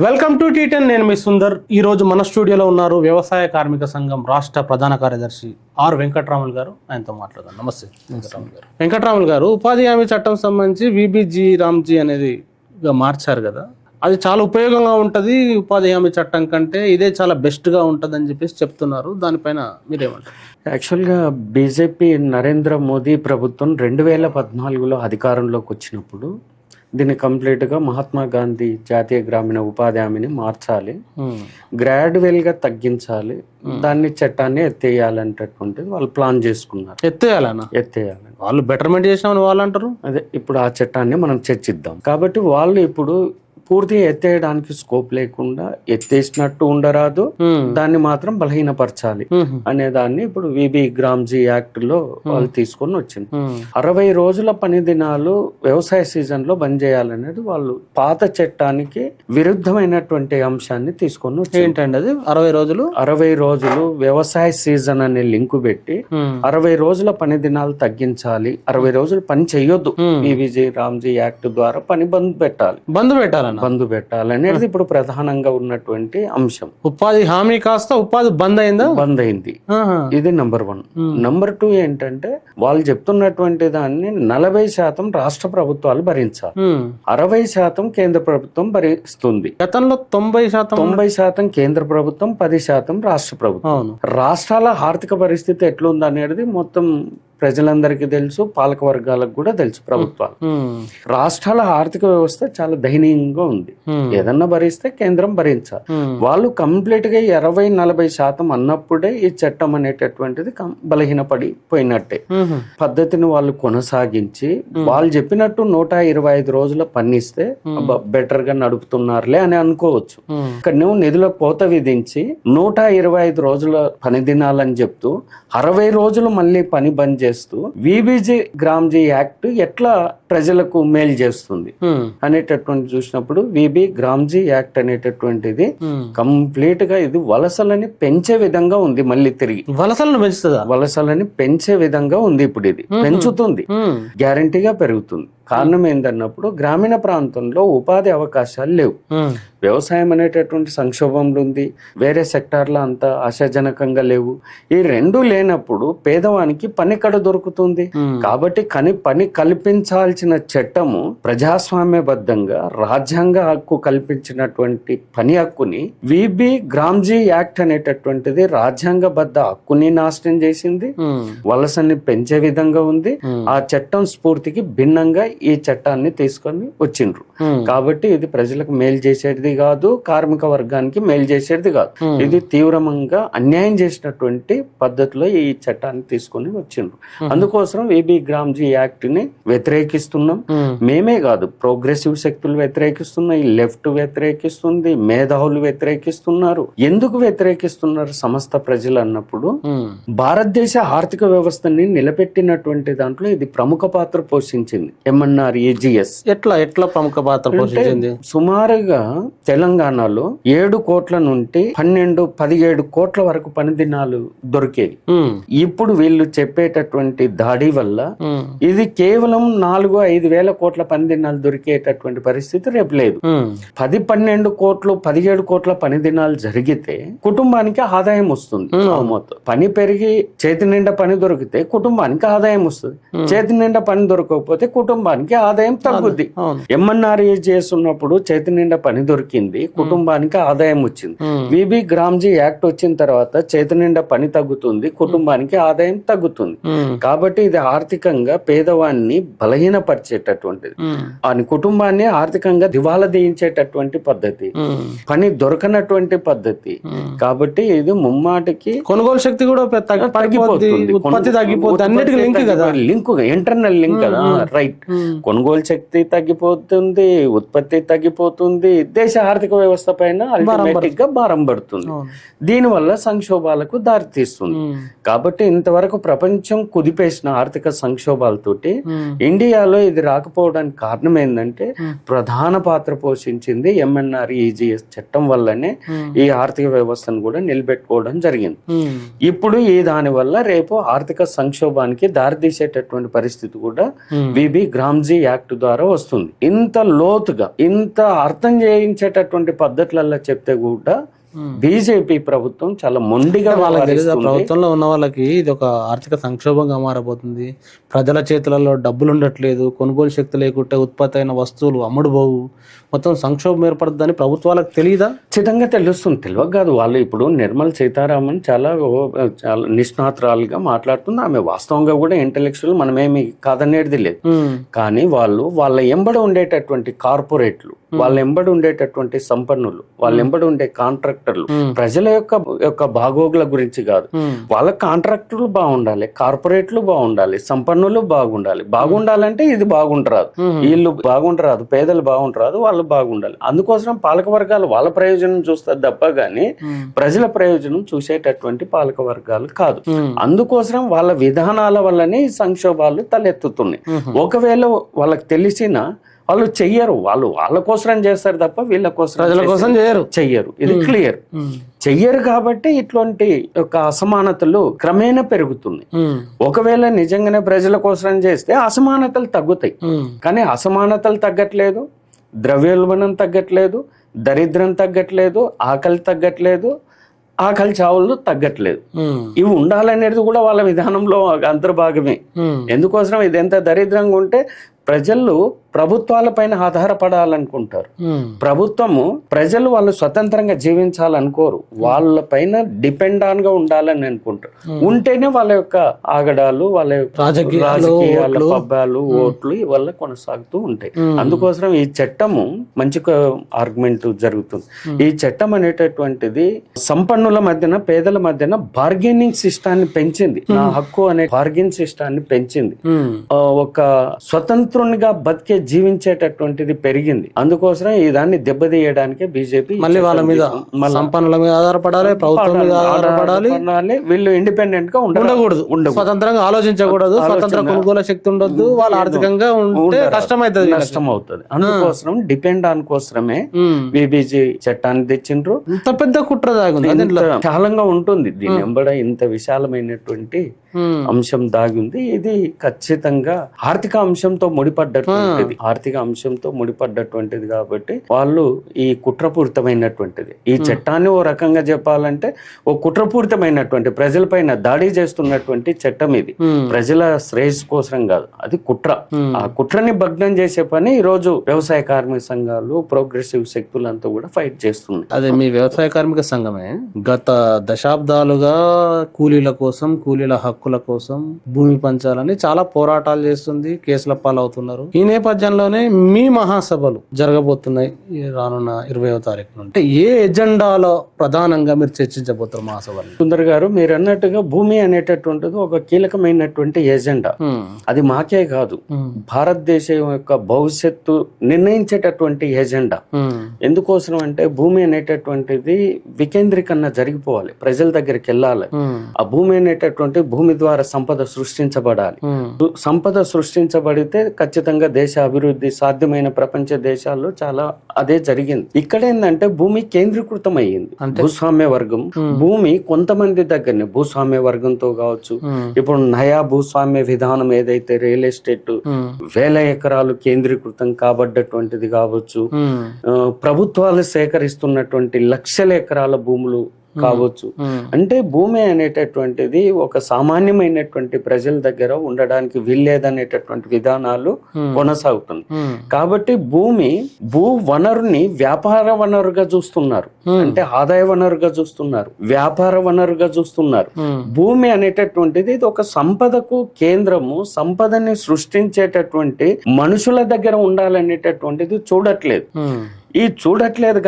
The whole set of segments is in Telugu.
Welcome to టీ10. నేను మీ సుందర్. ఈ రోజు మన స్టూడియోలో ఉన్నారు వ్యవసాయ కార్మిక సంఘం రాష్ట్ర ప్రధాన కార్యదర్శి ఆర్ వెంకట్రాములు గారు. ఆయనతో మాట్లాడదాం. నమస్తే వెంకట్రాములు గారు. వెంకట్రాములు గారు, ఉపాధి హామీ చట్టం సంబంధించి విబిజి రామ్జీ అనేది మార్చారు కదా, అది చాలా ఉపయోగంగా ఉంటుంది ఉపాధి హామీ చట్టం కంటే, ఇదే చాలా బెస్ట్గా ఉంటుంది అని చెప్పేసి చెప్తున్నారు. దానిపైన మీరేమంటారు? యాక్చువల్గా బీజేపీ నరేంద్ర మోదీ ప్రభుత్వం 2014లో అధికారంలోకి వచ్చినప్పుడు దీన్ని కంప్లీట్గా మహాత్మా గాంధీ జాతీయ గ్రామీణ ఉపాధి హామీని మార్చాలి, గ్రాడ్యువల్గా తగ్గించాలి, దాన్ని చట్టాన్ని ఎత్తేయాలనేటటువంటిది వాళ్ళు ప్లాన్ చేసుకున్నారు. ఎత్తేయాలని వాళ్ళు బెటర్మెంట్ చేసినామని వాళ్ళు అంటారు. అదే ఇప్పుడు ఆ చట్టాన్ని మనం చర్చిద్దాం. కాబట్టి వాళ్ళు ఇప్పుడు పూర్తిగా ఎత్తేయడానికి స్కోప్ లేకుండా ఎత్తేసినట్టు ఉండరాదు, దాన్ని మాత్రం బలహీనపరచాలి అనే దాన్ని ఇప్పుడు విబి గ్రామ్జీ యాక్ట్ లో వాళ్ళు తీసుకొని వచ్చింది. 60 రోజుల పని దినాలు వ్యవసాయ సీజన్ లో బంద్ చేయాలనేది వాళ్ళు పాత చట్టానికి విరుద్ధమైనటువంటి అంశాన్ని తీసుకొని వచ్చి, ఏంటండి అది 60 రోజులు వ్యవసాయ సీజన్ అనే లింకు పెట్టి 60 రోజుల పని దినాలు తగ్గించాలి, 60 రోజులు పని చెయ్యొద్దు, విబిజి రామ్జీ యాక్ట్ ద్వారా పని బంద్ పెట్టాలనేది ఇప్పుడు ప్రధానంగా ఉన్నటువంటి అంశం. ఉపాధి హామీ కాస్త ఉపాధి బంద్ అయింది. ఇది నంబర్ 1. నంబర్ 2 ఏంటంటే వాళ్ళు చెప్తున్నటువంటి దాన్ని 40% రాష్ట్ర ప్రభుత్వాలు భరించాలి, 60% కేంద్ర ప్రభుత్వం భరిస్తుంది. గతంలో 90% కేంద్ర ప్రభుత్వం, 10% రాష్ట్ర ప్రభుత్వం. రాష్ట్రాల ఆర్థిక పరిస్థితి ఎట్లుంది అనేది మొత్తం ప్రజలందరికీ తెలుసు, పాలక వర్గాలకు కూడా తెలుసు. ప్రభుత్వాలు, రాష్ట్రాల ఆర్థిక వ్యవస్థ చాలా దయనీయంగా ఉంది. ఏదన్నా భరిస్తే కేంద్రం భరించాలి. వాళ్ళు కంప్లీట్ గా 20-40% అన్నప్పుడే ఈ చట్టం అనేటటువంటిది బలహీనపడిపోయినట్టే. పద్ధతిని వాళ్ళు కొనసాగించి వాళ్ళు చెప్పినట్టు 125 రోజుల పన్నిస్తే బెటర్ గా నడుపుతున్నారులే అని అనుకోవచ్చు. ఇక్కడ నువ్వు నిధుల కోత విధించి 125 రోజుల పని దినాలని చెప్తూ 60 రోజులు మళ్ళీ పని బంద్ చేస్తూ విబిజి గ్రామ్జీ యాక్ట్ ఎట్లా ప్రజలకు మేలు చేస్తుంది అనేటటువంటి చూసినప్పుడు విబి గ్రామ్జీ యాక్ట్ అనేటటువంటిది కంప్లీట్ గా ఇది వలసలని పెంచే విధంగా ఉంది. మళ్ళీ తిరిగి వలసలని పెంచే విధంగా ఉంది. ఇప్పుడు ఇది పెంచుతుంది, గ్యారంటీగా పెరుగుతుంది. కారణం ఏంటన్నప్పుడు గ్రామీణ ప్రాంతంలో ఉపాధి అవకాశాలు లేవు, వ్యవసాయం అనేటటువంటి సంక్షోభంలో ఉంది, వేరే సెక్టార్లో అంత ఆశాజనకంగా లేవు. ఈ రెండు లేనప్పుడు పేదవానికి పని ఎక్కడ దొరుకుతుంది? కాబట్టి పని కల్పించాల్సిన చట్టము ప్రజాస్వామ్యబద్ధంగా రాజ్యాంగ హక్కు కల్పించినటువంటి పని హక్కుని విబి గ్రామ్జీ యాక్ట్ అనేటటువంటిది రాజ్యాంగబద్ధ హక్కుని నాశనం చేసింది, వలసని పెంచే విధంగా ఉంది. ఆ చట్టం స్ఫూర్తికి భిన్నంగా ఈ చట్టాన్ని తీసుకొని వచ్చిండ్రు. కాబట్టి ఇది ప్రజలకు మేలు చేసేది కాదు, కార్మిక వర్గానికి మేలు చేసేది కాదు. ఇది తీవ్రంగా అన్యాయం చేసినటువంటి పద్ధతిలో ఈ చట్టాన్ని తీసుకొని వచ్చిండ్రు. అందుకోసం విబి గ్రామ్జీ యాక్ట్ ని వ్యతిరేకిస్తున్నాం. మేమే కాదు, ప్రోగ్రెసివ్ శక్తులు వ్యతిరేకిస్తున్నాయి, లెఫ్ట్ వ్యతిరేకిస్తుంది, మేధావులు వ్యతిరేకిస్తున్నారు. ఎందుకు వ్యతిరేకిస్తున్నారు సమస్త ప్రజలు అన్నప్పుడు, భారతదేశ ఆర్థిక వ్యవస్థని నిలబెట్టినటువంటి దాంట్లో ఇది ప్రముఖ పాత్ర పోషించింది. MNREGS ఎట్లా ప్రముఖ పాత్ర పోషించింది? సుమారుగా తెలంగాణలో 7 కోట్ల నుండి 12-17 కోట్ల వరకు పని దినాలు దొరికేది. ఇప్పుడు వీళ్ళు చెప్పేటటువంటి దాడి వల్ల ఇది కేవలం 4-5 వేల కోట్ల పని దినాలు దొరికేటటువంటి పరిస్థితి రేపు లేదు. 10-12 కోట్లు 17 కోట్ల పని దినాలు జరిగితే కుటుంబానికి ఆదాయం వస్తుంది. పని పెరిగి చేతి నిండా పని దొరికితే కుటుంబానికి ఆదాయం వస్తుంది, చేతి నిండా పని దొరకకపోతే కుటుంబానికి ఆదాయం తగ్గుద్ది. MNREGS ఉన్నప్పుడు చేతి నిండా పని దొరికింది, కుటుంబానికి ఆదాయం వచ్చింది. విబి గ్రామ్జీ యాక్ట్ వచ్చిన తర్వాత చేతి నిండా పని తగ్గుతుంది, కుటుంబానికి ఆదాయం తగ్గుతుంది. కాబట్టి ఇది ఆర్థికంగా పేదవాన్ని బలహీనపరిచేటటువంటిది, అని కుటుంబాన్ని ఆర్థికంగా దివాలా తీయించేటటువంటి పద్ధతి, పని దొరకనటువంటి పద్ధతి. కాబట్టి ఇది ముమ్మాటికి కొనుగోలు శక్తి కూడా తగ్గిపోతుంది, ఉత్పత్తి తగ్గిపోతుంది, అన్నిటికీ లింక్ ఇంటర్నల్ లింక్ కదా, రైట్. కొనుగోలు శక్తి తగ్గిపోతుంది, ఉత్పత్తి తగ్గిపోతుంది, దేశ ఆర్థిక వ్యవస్థ పైన అల్టిమేటిక్ గా భారం పడుతుంది. దీనివల్ల సంక్షోభాలకు దారితీస్తుంది. కాబట్టి ఇంతవరకు ప్రపంచం కుదిపేసిన ఆర్థిక సంక్షోభాలతోటి ఇండియాలో ఇది రాకపోవడానికి కారణం ఏంటంటే ప్రధాన పాత్ర పోషించింది MNREGS చట్టం వల్లనే ఈ ఆర్థిక వ్యవస్థను కూడా నిలబెట్టుకోవడం జరిగింది. ఇప్పుడు ఈ దాని వల్ల రేపు ఆర్థిక సంక్షోభానికి దారితీసేటటువంటి పరిస్థితి కూడా విబి గ్రామ్ రామ్జీ యాక్ట్ ద్వారా వస్తుంది. ఇంత లోతుగా ఇంత అర్థం చేయించేటటువంటి పద్ధతులలో చెప్తే కూడా బీజేపీ ప్రభుత్వం చాలా మొండిగా వాళ్ళకి తెలియదు. ప్రభుత్వంలో ఉన్న వాళ్ళకి ఇది ఒక ఆర్థిక సంక్షోభంగా మారబోతుంది, ప్రజల చేతులలో డబ్బులు ఉండట్లేదు, కొనుగోలు శక్తి లేకుంటే ఉత్పత్తి అయిన వస్తువులు అమ్ముడుపోవు, మొత్తం సంక్షోభం ఏర్పడుతుందని ప్రభుత్వాలకు తెలియదా? ఖచ్చితంగా తెలుస్తుంది. తెలియక కాదు. వాళ్ళు ఇప్పుడు నిర్మల్ సీతారామన్ చాలా నిష్ణాతురాలుగా మాట్లాడుతుంది. ఆమె వాస్తవంగా కూడా ఇంటెలెక్చువల్, మనమేమి కాదనేది లేదు. కానీ వాళ్ళ ఎంబడి ఉండేటటువంటి కార్పొరేట్లు, వాళ్ళ ఎంబడి ఉండేటటువంటి సంపన్నులు, వాళ్ళ ఎంబడి ఉండే కాంట్రాక్టర్లు ప్రజల యొక్క బాగోగుల గురించి కాదు. వాళ్ళ కాంట్రాక్టర్లు బాగుండాలి, కార్పొరేట్లు బాగుండాలి, సంపన్నులు బాగుండాలంటే ఇది బాగుండరాదు, వీళ్ళు బాగుండరాదు, పేదలు బాగుండరాదు, వాళ్ళు బాగుండాలి. అందుకోసం పాలక వర్గాలు వాళ్ళ ప్రయోజనం చూస్తారు తప్ప గానీ ప్రజల ప్రయోజనం చూసేటటువంటి పాలక వర్గాలు కాదు. అందుకోసం వాళ్ళ విధానాల వల్లనే ఈ సంక్షోభాలు తలెత్తుతున్నాయి. ఒకవేళ వాళ్ళకి తెలిసిన వాళ్ళు చెయ్యరు, వాళ్ళ కోసం చేస్తారు తప్ప వీళ్ళ కోసం ప్రజల కోసం చెయ్యరు. ఇది క్లియర్. చెయ్యరు కాబట్టి ఇట్లాంటి యొక్క అసమానతలు క్రమేణా పెరుగుతున్నాయి. ఒకవేళ నిజంగానే ప్రజల కోసం చేస్తే అసమానతలు తగ్గుతాయి. కానీ అసమానతలు తగ్గట్లేదు, ద్రవ్యోల్బణం తగ్గట్లేదు, దరిద్రం తగ్గట్లేదు, ఆకలి తగ్గట్లేదు, ఆకలి చావులు తగ్గట్లేదు. ఇవి ఉండాలనేది కూడా వాళ్ళ విధానంలో అంతర్భాగమే. ఎందుకోసం ఇది ఎంత దరిద్రంగా ఉంటే ప్రజలు ప్రభుత్వాల పైన ఆధారపడాలనుకుంటారు. ప్రభుత్వము ప్రజలు వాళ్ళు స్వతంత్రంగా జీవించాలనుకోరు, వాళ్ళ పైన డిపెండ్ ఆన్ గా ఉండాలని అనుకుంటారు. ఉంటేనే వాళ్ళ యొక్క ఆగడాలు, వాళ్ళ యొక్క రాజకీయాల పబ్బాలు, ఓట్లు ఇవల్ల కొనసాగుతూ ఉంటాయి. అందుకోసం ఈ చట్టము మంచి ఆర్గ్యుమెంట్ జరుగుతుంది. ఈ చట్టం అనేటటువంటిది సంపన్నుల మధ్యన, పేదల మధ్యన బార్గెనింగ్ సిస్టాన్ని పెంచింది. నా హక్కు అనే బార్గెన్ సిస్టాన్ని పెంచింది. ఒక స్వతంత్రునిగా బతికే జీవించేటటువంటిది పెరిగింది. అందుకోసం ఈ దాన్ని దెబ్బతీయడానికి బీజేపీ మళ్ళీ వాళ్ళ మీద, సంపన్నుల మీద ఆధారపడాలి, ప్రభుత్వం మీద ఆధారపడాలి, వీళ్ళు ఇండిపెండెంట్ గా ఉండకూడదు, స్వతంత్రంగా ఆలోచించకూడదు, స్వతంత్ర కొనుగోలు శక్తి ఉండొద్దు, వాళ్ళు ఆర్థికంగా ఉంటే నష్టం అవుతుంది. అందుకోసం డిపెండ్ ఆన్ కోసమే బీబీజీ చట్టాన్ని తెచ్చిండ్రు. ఇంత పెద్ద కుట్ర దాగుంది, విశాలంగా ఉంటుంది. దీని వెంబడ ఇంత విశాలమైనటువంటి అంశం దాగి ఉంది. ఇది ఖచ్చితంగా ఆర్థిక అంశంతో ముడిపడ్డటువంటిది కాబట్టి వాళ్ళు ఈ కుట్రపూరితమైనటువంటిది ఈ చట్టాన్ని ఓ రకంగా చెప్పాలంటే ఓ కుట్రపూరితమైనటువంటి ప్రజలపైన దాడి చేస్తున్నటువంటి చట్టం ఇది. ప్రజల శ్రేయస్సు కోసం కాదు, అది కుట్ర. ఆ కుట్రని భగ్నం చేసే పని ఈ రోజు వ్యవసాయ కార్మిక సంఘాలు, ప్రోగ్రెసివ్ శక్తులంతా కూడా ఫైట్ చేస్తున్నాయి. అదే మీ వ్యవసాయ కార్మిక సంఘమే గత దశాబ్దాలుగా కూలీల కోసం, కూలీల హక్కుల కోసం భూమి పంచాలని చాలా పోరాటాలు చేస్తుంది, కేసుల పాలవుతున్నారు. ఈ నేపథ్యంలోనే మీ మహాసభలు జరగబోతున్నాయి రానున్న 20వ తారీఖు నుండి. ఏ ఎజెండాలో ప్రధానంగా మీరు చర్చించబోతారు మహాసభలు? సుందర్ గారు, మీరు అన్నట్టుగా భూమి అనేటటువంటిది ఒక కీలకమైనటువంటి ఎజెండా. అది మాకే కాదు, భారతదేశం యొక్క భవిష్యత్తు నిర్ణయించేటటువంటి ఎజెండా. ఎందుకోసం అంటే భూమి అనేటటువంటిది వికేంద్రీకరణ జరిగిపోవాలి, ప్రజల దగ్గరికి వెళ్ళాలి. ఆ భూమి అనేటటువంటి భూమి ద్వారా సంపద సృష్టించబడాలి. సంపద సృష్టించబడితే ఖచ్చితంగా దేశ అభివృద్ధి సాధ్యమైన ప్రపంచ దేశాల్లో చాలా అదే జరిగింది. ఇక్కడ ఏంటంటే భూమి కేంద్రీకృతం అయ్యింది. భూస్వామ్య వర్గం, భూమి కొంతమంది దగ్గరనే భూస్వామ్య వర్గంతో కావచ్చు, ఇప్పుడు నయా భూస్వామ్య విధానం ఏదైతే రియల్ ఎస్టేట్ వేల ఎకరాలు కేంద్రీకృతం కాబడ్డటువంటిది కావచ్చు, ప్రభుత్వాలు సేకరిస్తున్నటువంటి లక్షల ఎకరాల భూములు కావచ్చు. అంటే భూమి అనేటటువంటిది ఒక సామాన్యమైనటువంటి ప్రజల దగ్గర ఉండడానికి వీల్లేదనేటటువంటి విధానాలు కొనసాగుతుంది. కాబట్టి భూ వనరుని వ్యాపార వనరుగా చూస్తున్నారు, అంటే ఆదాయ వనరుగా చూస్తున్నారు, వ్యాపార వనరుగా చూస్తున్నారు. భూమి అనేటటువంటిది ఇది ఒక సంపదకు కేంద్రము, సంపదని సృష్టించేటటువంటి మనుషుల దగ్గర ఉండాలనేటటువంటిది చూడట్లేదు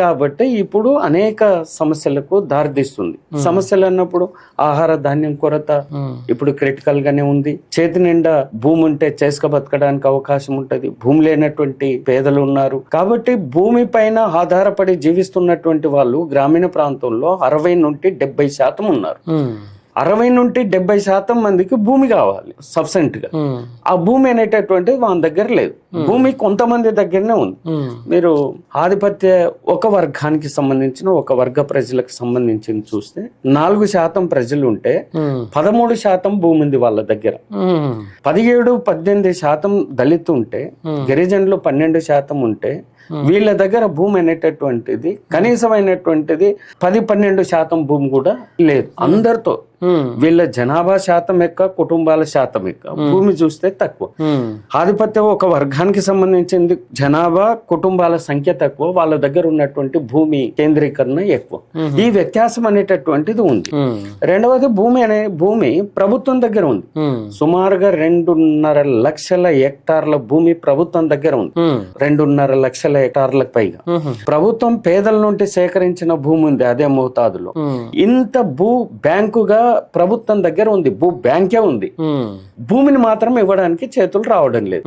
కాబట్టి ఇప్పుడు అనేక సమస్యలకు దారితీస్తుంది. సమస్యలు అన్నప్పుడు ఆహార ధాన్యం కొరత ఇప్పుడు క్రిటికల్ గానే ఉంది. చేతి నిండా భూమి ఉంటే చేసుక బతకడానికి అవకాశం ఉంటది, భూమి లేనటువంటి పేదలు ఉన్నారు. కాబట్టి భూమి పైన ఆధారపడి జీవిస్తున్నటువంటి వాళ్ళు గ్రామీణ ప్రాంతంలో 60 నుండి 70% ఉన్నారు. 60 నుండి 70% మందికి భూమి కావాలి సబ్సెంట్ గా. ఆ భూమి అనేటటువంటిది వాళ్ళ దగ్గర లేదు. భూమి కొంతమంది దగ్గరనే ఉంది. మీరు ఆధిపత్య ఒక వర్గానికి సంబంధించిన ఒక వర్గ ప్రజలకు సంబంధించి చూస్తే 4% ప్రజలు ఉంటే 13% భూమి ఉంది వాళ్ళ దగ్గర. 17-18% దళితు ఉంటే, గిరిజనులు 12% ఉంటే, వీళ్ళ దగ్గర భూమి అనేటటువంటిది కనీసమైనటువంటిది 10-12% భూమి కూడా లేదు అందరితో. వీళ్ళ జనాభా శాతం ఎక్కువ, కుటుంబాల శాతం ఎక్కువ, భూమి చూస్తే తక్కువ. ఆధిపత్యం ఒక వర్గానికి సంబంధించింది, జనాభా కుటుంబాల సంఖ్య తక్కువ, వాళ్ళ దగ్గర ఉన్నటువంటి భూమి కేంద్రీకరణ ఎక్కువ. ఈ వ్యత్యాసం అనేటటువంటిది ఉంది. రెండవది భూమి ప్రభుత్వం దగ్గర ఉంది. సుమారుగా 2.5 లక్షల హెక్టార్ల భూమి ప్రభుత్వం దగ్గర ఉంది. 2.5 లక్షల హెక్టార్లకు పైగా ప్రభుత్వం పేదల నుండి సేకరించిన భూమి ఉంది అదే మోతాదులో. ఇంత భూ బ్యాంకుగా ప్రభుత్వం దగ్గర ఉంది, భూ బ్యాంకే ఉంది. భూమిని మాత్రం ఇవ్వడానికి చేతులు రావడం లేదు.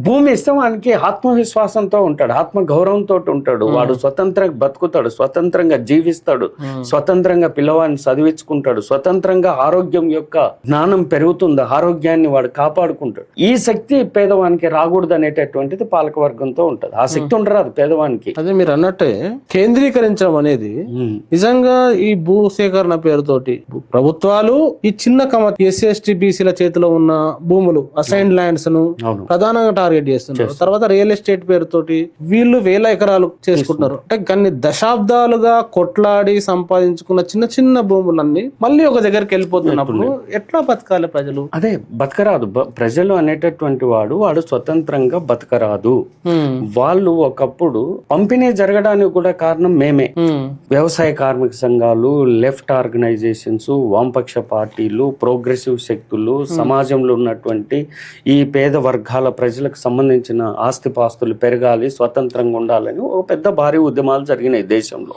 భూమి ఇస్తే వానికి ఆత్మవిశ్వాసంతో ఉంటాడు, ఆత్మ గౌరవంతో ఉంటాడు, వాడు స్వతంత్రంగా బతుకుతాడు, స్వతంత్రంగా జీవిస్తాడు, స్వతంత్రంగా పిల్లవాడిని చదివించుకుంటాడు, స్వతంత్రంగా ఆరోగ్యం యొక్క జ్ఞానం పెరుగుతుంది, ఆరోగ్యాన్ని వాడు కాపాడుకుంటాడు. ఈ శక్తి పేదవానికి రాకూడదు అనేటటువంటిది పాలకవర్గంతో ఉంటది. ఆ శక్తి ఉండరాదు పేదవానికి. అదే మీరు అన్నట్టే కేంద్రీకరించడం అనేది నిజంగా ఈ భూ సేకరణ పేరుతోటి ప్రభుత్వాలు ఈ చిన్న కమర్షియల్ ఎస్సీ ఎస్టీ బీసీల చేతిలో ఉన్న భూములు అసైన్ ల్యాండ్స్ ను ప్రధానంగా టార్గెట్ చేస్తున్నారు. తర్వాత రియల్ ఎస్టేట్ పేరుతోటి వీళ్ళు 1000 ఎకరాలు చేసుకుంటున్నారు. అంటే కొన్ని దశాబ్దాలుగా కొట్లాడి సంపాదించుకున్న చిన్న చిన్న భూములన్నీ మళ్ళీ ఒక దగ్గరికి వెళ్ళిపోతున్నప్పుడు ఎట్లా బతకాలి ప్రజలు? అదే బతకరాదు. ప్రజలు అనేటటువంటి వాడు స్వతంత్రంగా బతకరాదు. వాళ్ళు ఒకప్పుడు పంపిణీ జరగడానికి కూడా కారణం మేమే. వ్యవసాయ కార్మిక సంఘాలు, లెఫ్ట్ ఆర్గనైజేషన్స్, వామపక్ష పార్టీలు, ప్రోగ్రెసివ్ శక్తులు, సమాజంలో ఉన్నటువంటి ఈ పేద వర్గాల ప్రజలకు సంబంధించిన ఆస్తిపాస్తులు పెరగాలి, స్వతంత్రంగా ఉండాలని ఒక పెద్ద భారీ ఉద్యమాలు జరిగినాయి దేశంలో.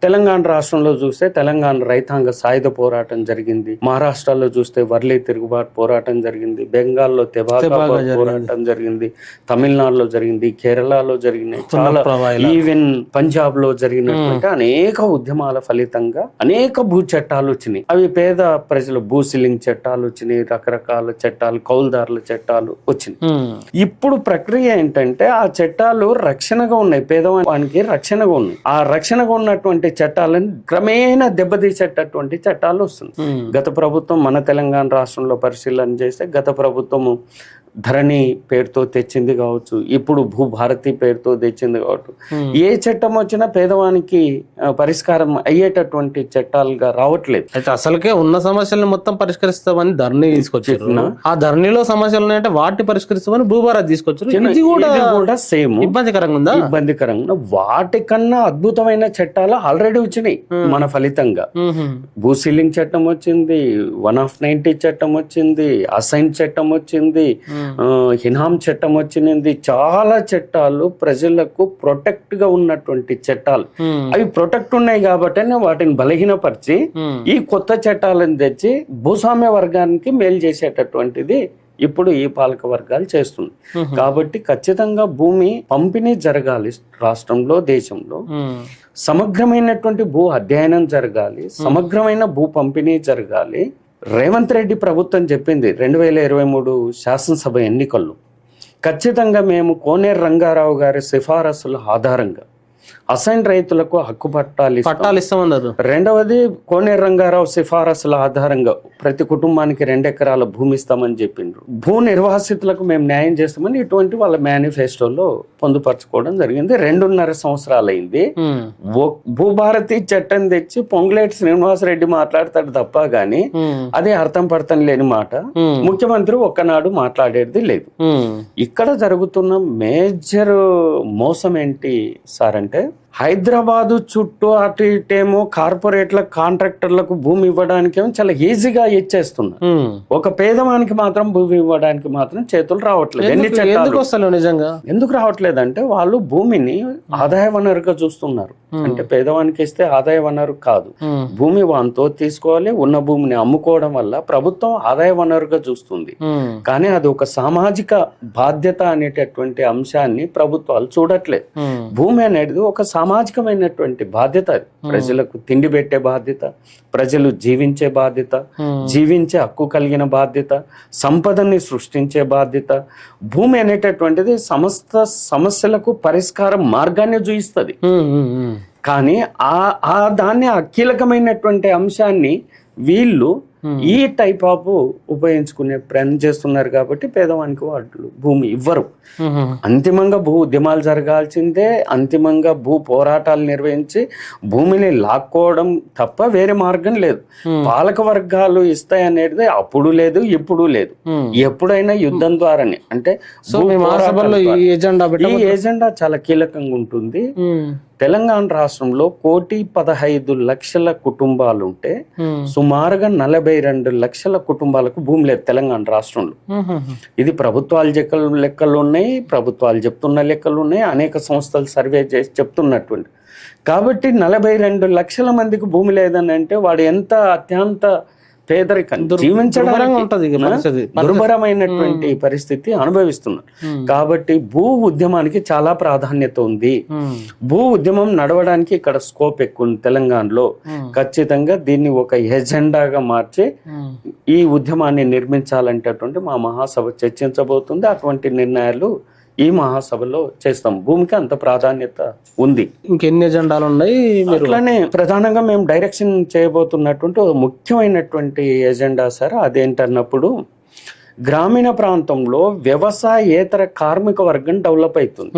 తెలంగాణ రాష్ట్రంలో చూస్తే తెలంగాణ రైతాంగ సాయుధ పోరాటం జరిగింది. మహారాష్ట్రలో చూస్తే వర్లీ తిరుగుబాటు పోరాటం జరిగింది. బెంగాల్లో తెబాగా పోరాటం జరిగింది. తమిళనాడులో జరిగింది. కేరళలో జరిగినాయి. చాలా ఈవెన్ పంజాబ్ లో జరిగినటువంటి అనేక ఉద్యమాల ఫలితంగా అనేక భూ చట్టాలు వచ్చినాయి. అవి పేద ప్రజలు భూ సీలింగ్ చట్టాలు వచ్చినాయి, రకరకాల చట్టాలు, కౌలుదారుల చట్టాలు వచ్చినాయి. ఇప్పుడు ప్రక్రియ ఏంటంటే ఆ చట్టాలు రక్షణగా ఉన్నాయి, పేదవానికి రక్షణగా ఉన్నాయి. ఆ రక్షణగా ఉన్నటువంటి చట్టాలను క్రమేణా దెబ్బతీసేటటువంటి చట్టాలు వస్తున్నాయి. గత ప్రభుత్వం మన తెలంగాణ రాష్ట్రంలో పరిశీలన చేస్తే గత ప్రభుత్వము ధరణి పేరుతో తెచ్చింది కావచ్చు, ఇప్పుడు భూభారతి పేరుతో తెచ్చింది కావచ్చు. ఏ చట్టం వచ్చినా పేదవానికి పరిష్కారం అయ్యేటటువంటి చట్టాలుగా రావట్లేదు. అయితే అసలుకే ఉన్న సమస్యలను మొత్తం పరిష్కరిస్తామని ధరణి తీసుకొచ్చారు. ఆ ధరణిలో సమస్యలు ఉన్నాయంటే వాటిని పరిష్కరిస్తామని భూభారతి తీసుకొచ్చారు. ఇది కూడా సేమ్ ఇబ్బందికరంగా ఉందా? ఇబ్బందికరంగా. వాటికన్నా అద్భుతమైన చట్టాలు ఆల్రెడీ వచ్చినాయి మన ఫలితంగా. భూ సీలింగ్ చట్టం వచ్చింది, 1/90 చట్టం వచ్చింది, అసైన్ చట్టం వచ్చింది, హినాం చట్టం వచ్చింది. చాలా చట్టాలు ప్రజలకు ప్రొటెక్ట్ గా ఉన్నటువంటి చట్టాలు. అవి ప్రొటెక్ట్ ఉన్నాయి కాబట్టి వాటిని బలహీనపరిచి ఈ కొత్త చట్టాలను తెచ్చి భూస్వామ్య వర్గానికి మేలు చేసేటటువంటిది ఇప్పుడు ఈ పాలక వర్గాలు చేస్తుంది. కాబట్టి ఖచ్చితంగా భూమి పంపిణీ జరగాలి రాష్ట్రంలో, దేశంలో. సమగ్రమైనటువంటి భూ అధ్యయనం జరగాలి, సమగ్రమైన భూ పంపిణీ జరగాలి. రేవంత్ రెడ్డి ప్రభుత్వం చెప్పింది 2023 శాసనసభ ఎన్నికల్లో ఖచ్చితంగా మేము కోనేరు రంగారావు గారి సిఫారసుల ఆధారంగా అసైన్ రైతులకు హక్కు పట్టాలు ఇస్తామన్నారు. రెండవది కోనేరు రంగారావు సిఫారసుల ఆధారంగా ప్రతి కుటుంబానికి 2 ఎకరాల భూమి ఇస్తామని చెప్పిండ్రు. భూ నిర్వాసితులకు మేము న్యాయం చేస్తామని ఇటువంటి వాళ్ళ మేనిఫెస్టోలో పొందుపరచుకోవడం జరిగింది. 2.5 సంవత్సరాలు అయింది. భూభారతి చట్టం తెచ్చి పొంగులేటి శ్రీనివాసరెడ్డి మాట్లాడతాడు తప్ప గాని అది అర్థం పడతం లేని మాట. ముఖ్యమంత్రి ఒక్కనాడు మాట్లాడేది లేదు. ఇక్కడ జరుగుతున్న మేజర్ మోసం ఏంటి సార్ అంటే, హైదరాబాదు చుట్టూ అటు ఇటేమో కార్పొరేట్లకు, కాంట్రాక్టర్లకు భూమి ఇవ్వడానికి చాలా ఈజీగా ఇచ్చేస్తున్నారు. ఒక పేదవానికి మాత్రం భూమి ఇవ్వడానికి మాత్రం చేతులు రావట్లేదు. నిజంగా ఎందుకు రావట్లేదు అంటే వాళ్ళు భూమిని ఆదాయ వనరుగా చూస్తున్నారు. అంటే పేదవానికి ఇస్తే ఆదాయ వనరు కాదు, భూమి వాంతో తీసుకోవాలి. ఉన్న భూమిని అమ్ముకోవడం వల్ల ప్రభుత్వం ఆదాయ వనరుగా చూస్తుంది. కానీ అది ఒక సామాజిక బాధ్యత అనేటటువంటి అంశాన్ని ప్రభుత్వాలు చూడట్లేదు. భూమి అనేది ఒక సామాజికమైనటువంటి బాధ్యత అది. ప్రజలకు తిండి పెట్టే బాధ్యత, ప్రజలు జీవించే బాధ్యత, జీవించే హక్కు కలిగిన బాధ్యత, సంపదని సృష్టించే బాధ్యత. భూమి అనేటటువంటిది సమస్త సమస్యలకు పరిష్కార మార్గాన్ని చూయిస్తుంది. కానీ ఆ దాన్ని ఆ కీలకమైనటువంటి అంశాన్ని వీళ్ళు ఈ టైప్ ఆఫ్ ఉపయోగించుకునే ప్రయత్నం చేస్తున్నారు. కాబట్టి పేదవానికి వాళ్ళు భూమి ఇవ్వరు. అంతిమంగా భూ ఉద్యమాలు జరగాల్సిందే, అంతిమంగా భూ పోరాటాలు నిర్వహించి భూమిని లాక్కోవడం తప్ప వేరే మార్గం లేదు. పాలక వర్గాలు ఇస్తాయనేది అప్పుడు లేదు, ఇప్పుడు లేదు. ఎప్పుడైనా యుద్ధం ద్వారానే. అంటే ఈ ఎజెండా చాలా కీలకంగా ఉంటుంది. తెలంగాణ రాష్ట్రంలో 1,15,00,000 కుటుంబాలు ఉంటే సుమారుగా 42 లక్షల కుటుంబాలకు భూమి లేదు తెలంగాణ రాష్ట్రంలో. ఇది ప్రభుత్వాలు లెక్కలు ఉన్నాయి, ప్రభుత్వాలు చెప్తున్న లెక్కలు ఉన్నాయి, అనేక సంస్థలు సర్వే చేసి చెప్తున్నటువంటి. కాబట్టి 42 లక్షల మందికి భూమి లేదని అంటే వాడు ఎంత అత్యంత పేదరికం, జీవించడానికి దుర్భరమైనటువంటి పరిస్థితి అనుభవిస్తున్నారు. కాబట్టి భూ ఉద్యమానికి చాలా ప్రాధాన్యత ఉంది. భూ ఉద్యమం నడవడానికి ఇక్కడ స్కోప్ ఎక్కువ ఉంది తెలంగాణలో. ఖచ్చితంగా దీన్ని ఒక ఎజెండాగా మార్చి ఈ ఉద్యమాన్ని నిర్మించాలంటేటువంటి మా మహాసభ చర్చించబోతుంది. అటువంటి నిర్ణయాలు ఈ మహాసభలో చేస్తాం. భూమికి అంత ప్రాధాన్యత ఉంది. ఇంకెన్ని ఎజెండాలు ఉన్నాయి? అట్లానే ప్రధానంగా మేము డైరెక్షన్ చేయబోతున్నటువంటి ముఖ్యమైనటువంటి ఎజెండా సార్ అదేంటన్నప్పుడు, గ్రామీణ ప్రాంతంలో వ్యవసాయేతర కార్మిక వర్గం డెవలప్ అవుతుంది.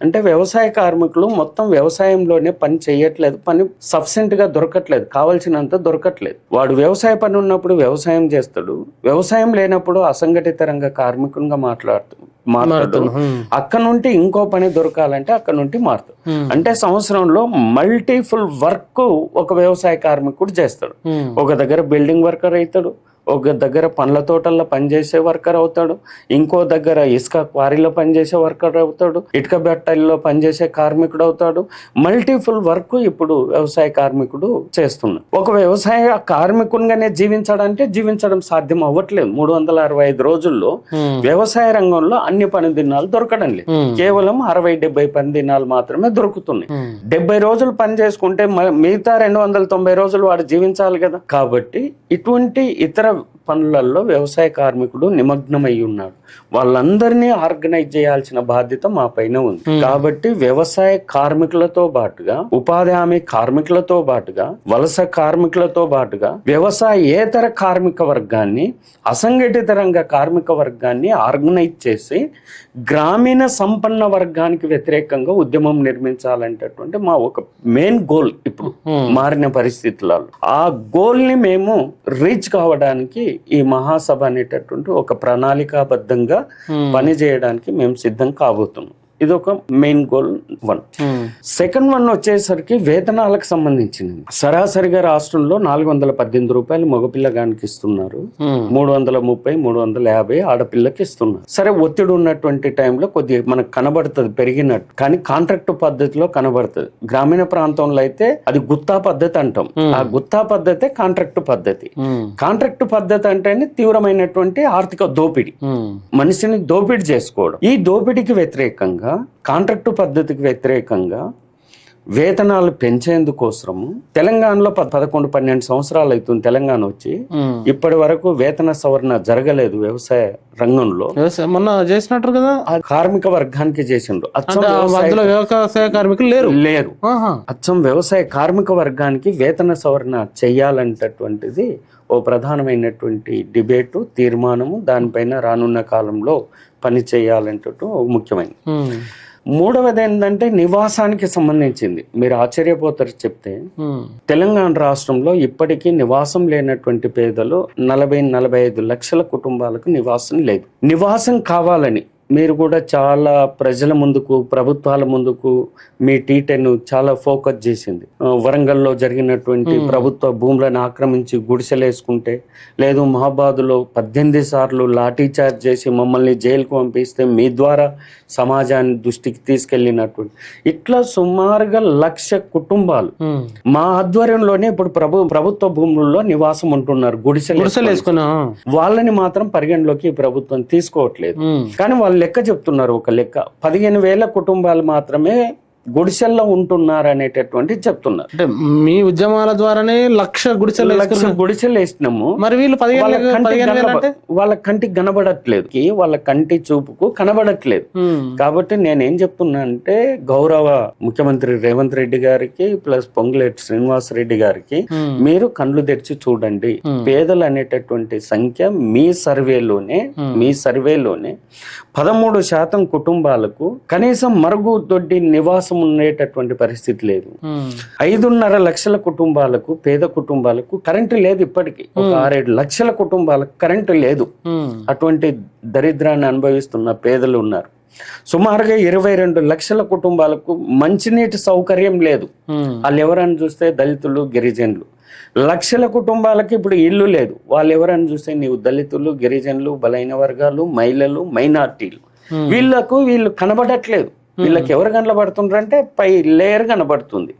అంటే వ్యవసాయ కార్మికులు మొత్తం వ్యవసాయంలోనే పని చేయట్లేదు, పని సఫిషియెంట్ గా దొరకట్లేదు, కావాల్సినంత దొరకట్లేదు. వాడు వ్యవసాయ పని ఉన్నప్పుడు వ్యవసాయం చేస్తాడు, వ్యవసాయం లేనప్పుడు అసంఘటిత రంగ కార్మికునిగా మాట్లాడుతాడు. అక్కడ నుండి ఇంకో పని దొరకాలంటే అక్కడ నుండి మారుతాడు. అంటే సంవత్సరంలో మల్టీఫుల్ వర్క్ ఒక వ్యవసాయ కార్మికుడు చేస్తాడు. ఒక దగ్గర బిల్డింగ్ వర్కర్ అవుతాడు, ఒక దగ్గర పండ్ల తోటల్లో పనిచేసే వర్కర్ అవుతాడు, ఇంకో దగ్గర ఇసుక క్వారీలో పనిచేసే వర్కర్ అవుతాడు, ఇటుక బెట్టల్లో పనిచేసే కార్మికుడు అవుతాడు. మల్టీఫుల్ వర్క్ ఇప్పుడు వ్యవసాయ కార్మికుడు చేస్తున్నాడు. ఒక వ్యవసాయ కార్మికునిగానే జీవించడం సాధ్యం అవ్వట్లేదు. 365 రోజుల్లో వ్యవసాయ రంగంలో అన్ని పని దినాలు దొరకడం లేదు. కేవలం 60-70 పని దినాలు మాత్రమే దొరుకుతున్నాయి. 70 రోజులు పని చేసుకుంటే మిగతా 290 రోజులు వాడు జీవించాలి కదా. కాబట్టి ఇటువంటి ఇతర పనులలో వ్యవసాయ కార్మికుడు నిమగ్నమై ఉన్నాడు. వాళ్ళందరినీ ఆర్గనైజ్ చేయాల్సిన బాధ్యత మా పైన ఉంది. కాబట్టి వ్యవసాయ కార్మికులతో పాటుగా, ఉపాధి హామీ కార్మికులతో పాటుగా, వలస కార్మికులతో పాటుగా వ్యవసాయేతర కార్మిక వర్గాన్ని, అసంఘటిత రంగ కార్మిక వర్గాన్ని ఆర్గనైజ్ చేసి గ్రామీణ సంపన్న వర్గానికి వ్యతిరేకంగా ఉద్యమం నిర్మించాలంటటువంటి మా ఒక మెయిన్ గోల్. ఇప్పుడు మారిన పరిస్థితులలో ఆ గోల్ ని మేము రీచ్ కావడానికి ఈ మహాసభ అనేటటువంటి ఒక ప్రణాళికాబద్ధంగా పని చేయడానికి మేము సిద్ధం కాబోతున్నాం. ఇది ఒక మెయిన్ గోల్ 1. సెకండ్ 1 వచ్చేసరికి వేతనాలకు సంబంధించింది. సరాసరిగా రాష్ట్రంలో 418 రూపాయలు మగపిల్లగానికి ఇస్తున్నారు, 330, 350 ఆడపిల్లకి ఇస్తున్నారు. సరే, ఒత్తిడి ఉన్నటువంటి టైంలో కొద్దిగా మనకు కనబడుతుంది పెరిగినట్టు, కానీ కాంట్రాక్ట్ పద్ధతిలో కనబడుతుంది. గ్రామీణ ప్రాంతంలో అయితే అది గుత్తా పద్ధతి అంటాం. ఆ గుత్తా పద్ధతి కాంట్రాక్ట్ పద్ధతి. కాంట్రాక్ట్ పద్ధతి అంటేనే తీవ్రమైనటువంటి ఆర్థిక దోపిడీ, మనిషిని దోపిడీ చేసుకోవడం. ఈ దోపిడీకి వ్యతిరేకంగా, కాంట్రాక్టు పద్ధతికి వ్యతిరేకంగా వేతనాలు పెంచేందుకోసము తెలంగాణలో 11-12 సంవత్సరాలు అవుతుంది తెలంగాణ వచ్చి, ఇప్పటి వరకు వేతన సవరణ జరగలేదు వ్యవసాయ రంగంలో. మొన్న చేసినట్టు కదా, కార్మిక వర్గానికి చేసిండ్రు. వ్యవసాయ కార్మికులు లేరు. అచ్చం వ్యవసాయ కార్మిక వర్గానికి వేతన సవరణ చెయ్యాలంటటువంటిది ఓ ప్రధానమైనటువంటి డిబేటు, తీర్మానము. దానిపైన రానున్న కాలంలో పని చేయాలంటూ ముఖ్యమైనది. మూడవది ఏంటంటే నివాసానికి సంబంధించింది. మీరు ఆశ్చర్యపోతారు చెప్తే, తెలంగాణ రాష్ట్రంలో ఇప్పటికీ నివాసం లేనటువంటి పేదలు 40-45 లక్షల కుటుంబాలకు నివాసం లేదు. నివాసం కావాలని మీరు కూడా చాలా ప్రజల ముందుకు, ప్రభుత్వాల ముందుకు మీ T10 చాలా ఫోకస్ చేసింది. వరంగల్లో జరిగినటువంటి ప్రభుత్వ భూములను ఆక్రమించి గుడిసెలేసుకుంటే, లేదు మహాబాదులో 18 సార్లు లాఠీ చార్జ్ చేసి మమ్మల్ని జైలుకు పంపిస్తే మీ ద్వారా సమాజాన్ని దృష్టికి తీసుకెళ్లినటువంటి, ఇట్లా సుమారుగా 1,00,000 కుటుంబాలు మా ఆధ్వర్యంలోనే ఇప్పుడు ప్రభుత్వ భూముల్లో నివాసం ఉంటున్నారు, గుడిసెలేసుకుని. వాళ్ళని మాత్రం పరిగణలోకి ప్రభుత్వం తీసుకోవట్లేదు. కానీ వాళ్ళు లెక్క చెప్తున్నారు. ఒక లెక్క 15,000 కుటుంబాలు మాత్రమే గుడిసెల్లో ఉంటున్నారు అనేటటువంటి చెప్తున్నారు. అంటే మీ ఉద్యమాల ద్వారానే 1,00,000 గుడిసెలు గుడిసెలు వేసినాము. మరి వీళ్ళు 15,000 అంటే వాళ్ళ కంటికి కనబడట్లేదు, వాళ్ళ కంటి చూపుకు కనబడట్లేదు. కాబట్టి నేనేం చెప్తున్నా అంటే గౌరవ ముఖ్యమంత్రి రేవంత్ రెడ్డి గారికి ప్లస్ పొంగులేటి శ్రీనివాస్ రెడ్డి గారికి మీరు కళ్ళు తెరిచి చూడండి. పేదలు అనేటటువంటి సంఖ్య మీ సర్వేలోనే 13% కుటుంబాలకు కనీసం మరుగుదొడ్డి నివాసం ఉండేటటువంటి పరిస్థితి లేదు. 5.5 లక్షల కుటుంబాలకు, పేద కుటుంబాలకు కరెంటు లేదు. ఇప్పటికీ ఒక 6-7 లక్షల కుటుంబాలకు కరెంటు లేదు. అటువంటి దరిద్రాన్ని అనుభవిస్తున్న పేదలు ఉన్నారు. సుమారుగా 22 లక్షల కుటుంబాలకు మంచినీటి సౌకర్యం లేదు. వాళ్ళు ఎవరని చూస్తే దళితులు, గిరిజనులు. లక్షల కుటుంబాలకి ఇప్పుడు ఇల్లు లేదు. వాళ్ళు ఎవరని చూస్తే నీవు దళితులు, గిరిజనులు, బలైన వర్గాలు, మహిళలు, మైనార్టీలు. వీళ్ళు కనబడట్లేదు. వీళ్ళకి ఎవరు కనబడుతుండ్రంటే పై లేయర్ కనబడుతుంది,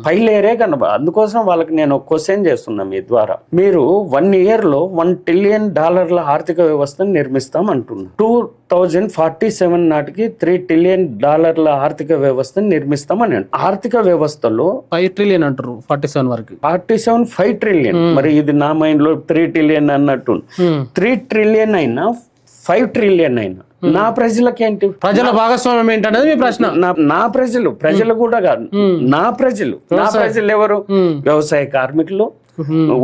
పై లేయరే అందుకోసం వాళ్ళకి నేను క్వశ్చన్ చేస్తున్నా మీ ద్వారా. మీరు 1 year లో $1 trillion ఆర్థిక వ్యవస్థను నిర్మిస్తాం అంటున్నారు. 2047 నాటికి $3 trillion ఆర్థిక వ్యవస్థను నిర్మిస్తామని. ఆర్థిక వ్యవస్థలో 5 trillion అంటారు 47 వరకు. 5 trillion. మరి ఇది నా మైండ్ లో 3 trillion అన్నట్టు. 3 trillion అయినా 5 trillion అయినా నా ప్రజలకేంటి? ప్రజల భాగస్వామ్యం ఏంటనేది మీ ప్రశ్న. నా ప్రజలు కూడా కాదు, నా ప్రజలు ఎవరు? వ్యవసాయ కార్మికులు,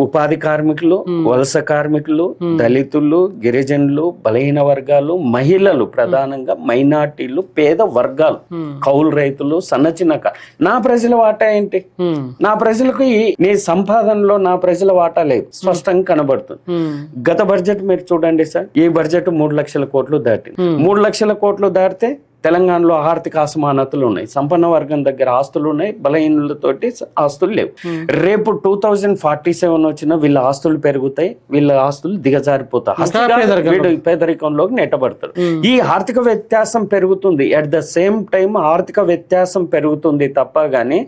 ఉపాధి కార్మికులు, వలస కార్మికులు, దళితులు, గిరిజనులు, బలహీన వర్గాలు, మహిళలు, ప్రధానంగా మైనార్టీలు, పేద వర్గాలు, కౌలు రైతులు, సన్నచిన్న. నా ప్రజల వాటా ఏంటి? నా ప్రజలకు నీ సంపాదనలో నా ప్రజల వాటా లేదు, స్పష్టంగా కనబడుతుంది. గత బడ్జెట్ మీరు చూడండి సార్, ఈ బడ్జెట్ 3 లక్షల కోట్లు దాటి 3 లక్షల కోట్లు దాటితే తెలంగాణలో ఆర్థిక అసమానతలు ఉన్నాయి. సంపన్న వర్గం దగ్గర ఆస్తులు ఉన్నాయి, బలహీనులతోటి ఆస్తులు లేవు. రేపు 2047 వచ్చిన వీళ్ళ ఆస్తులు పెరుగుతాయి, వీళ్ళ ఆస్తులు దిగజారిపోతాయి, పేదరికంలోకి నెట్టబడతారు. ఈ ఆర్థిక వ్యత్యాసం పెరుగుతుంది. అట్ ద సేమ్ టైం ఆర్థిక వ్యత్యాసం పెరుగుతుంది తప్ప గానీ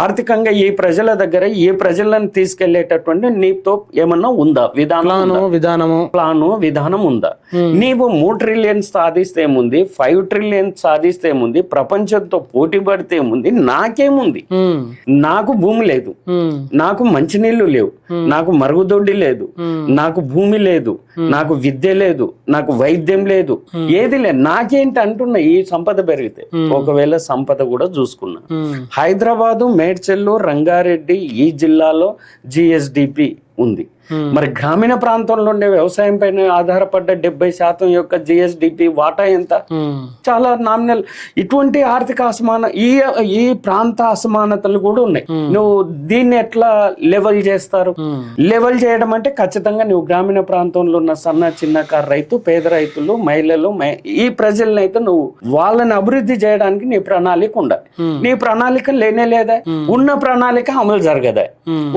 ఆర్థికంగా ఈ ప్రజల దగ్గర ఈ ప్రజలను తీసుకెళ్లేటటువంటి నీతో ఏమన్నా ఉందా? విధానం ఉందా? నీవు 3 trillion సాధిస్తే ఏముంది, 5 trillion సాధిస్తే ఏముంది, ప్రపంచంతో పోటీ పడితే ఏముంది? నాకేముంది? నాకు భూమి లేదు, నాకు మంచినీళ్లు లేవు, నాకు మరుగుదొడ్డి లేదు, నాకు భూమి లేదు, నాకు విద్య లేదు, నాకు వైద్యం లేదు, ఏది లేదు. నాకేంటి అంటున్నా? ఈ సంపద పెరిగితే ఒకవేళ సంపద కూడా చూసుకున్నా, హైదరాబాదు, మేడ్చల్లు, రంగారెడ్డి ఈ జిల్లాలో GSDP ఉంది. మరి గ్రామీణ ప్రాంతంలో ఉండే వ్యవసాయం పైన ఆధారపడ్డ 70% యొక్క GSDP వాటా ఎంత? చాలా నామినల్. ఇటువంటి ఆర్థిక ఈ ప్రాంత అసమానతలు కూడా ఉన్నాయి. నువ్వు దీన్ని ఎట్లా లెవెల్ చేస్తారు? లెవెల్ చేయడం అంటే ఖచ్చితంగా నువ్వు గ్రామీణ ప్రాంతంలో ఉన్న చిన్నకారు రైతు, పేద రైతులు, మహిళలు, ఈ ప్రజలనైతే నువ్వు వాళ్ళని అభివృద్ధి చేయడానికి నీ ప్రణాళిక ఉండాలి. నీ ప్రణాళిక లేనే లేదా? ఉన్న ప్రణాళిక అమలు జరగదా?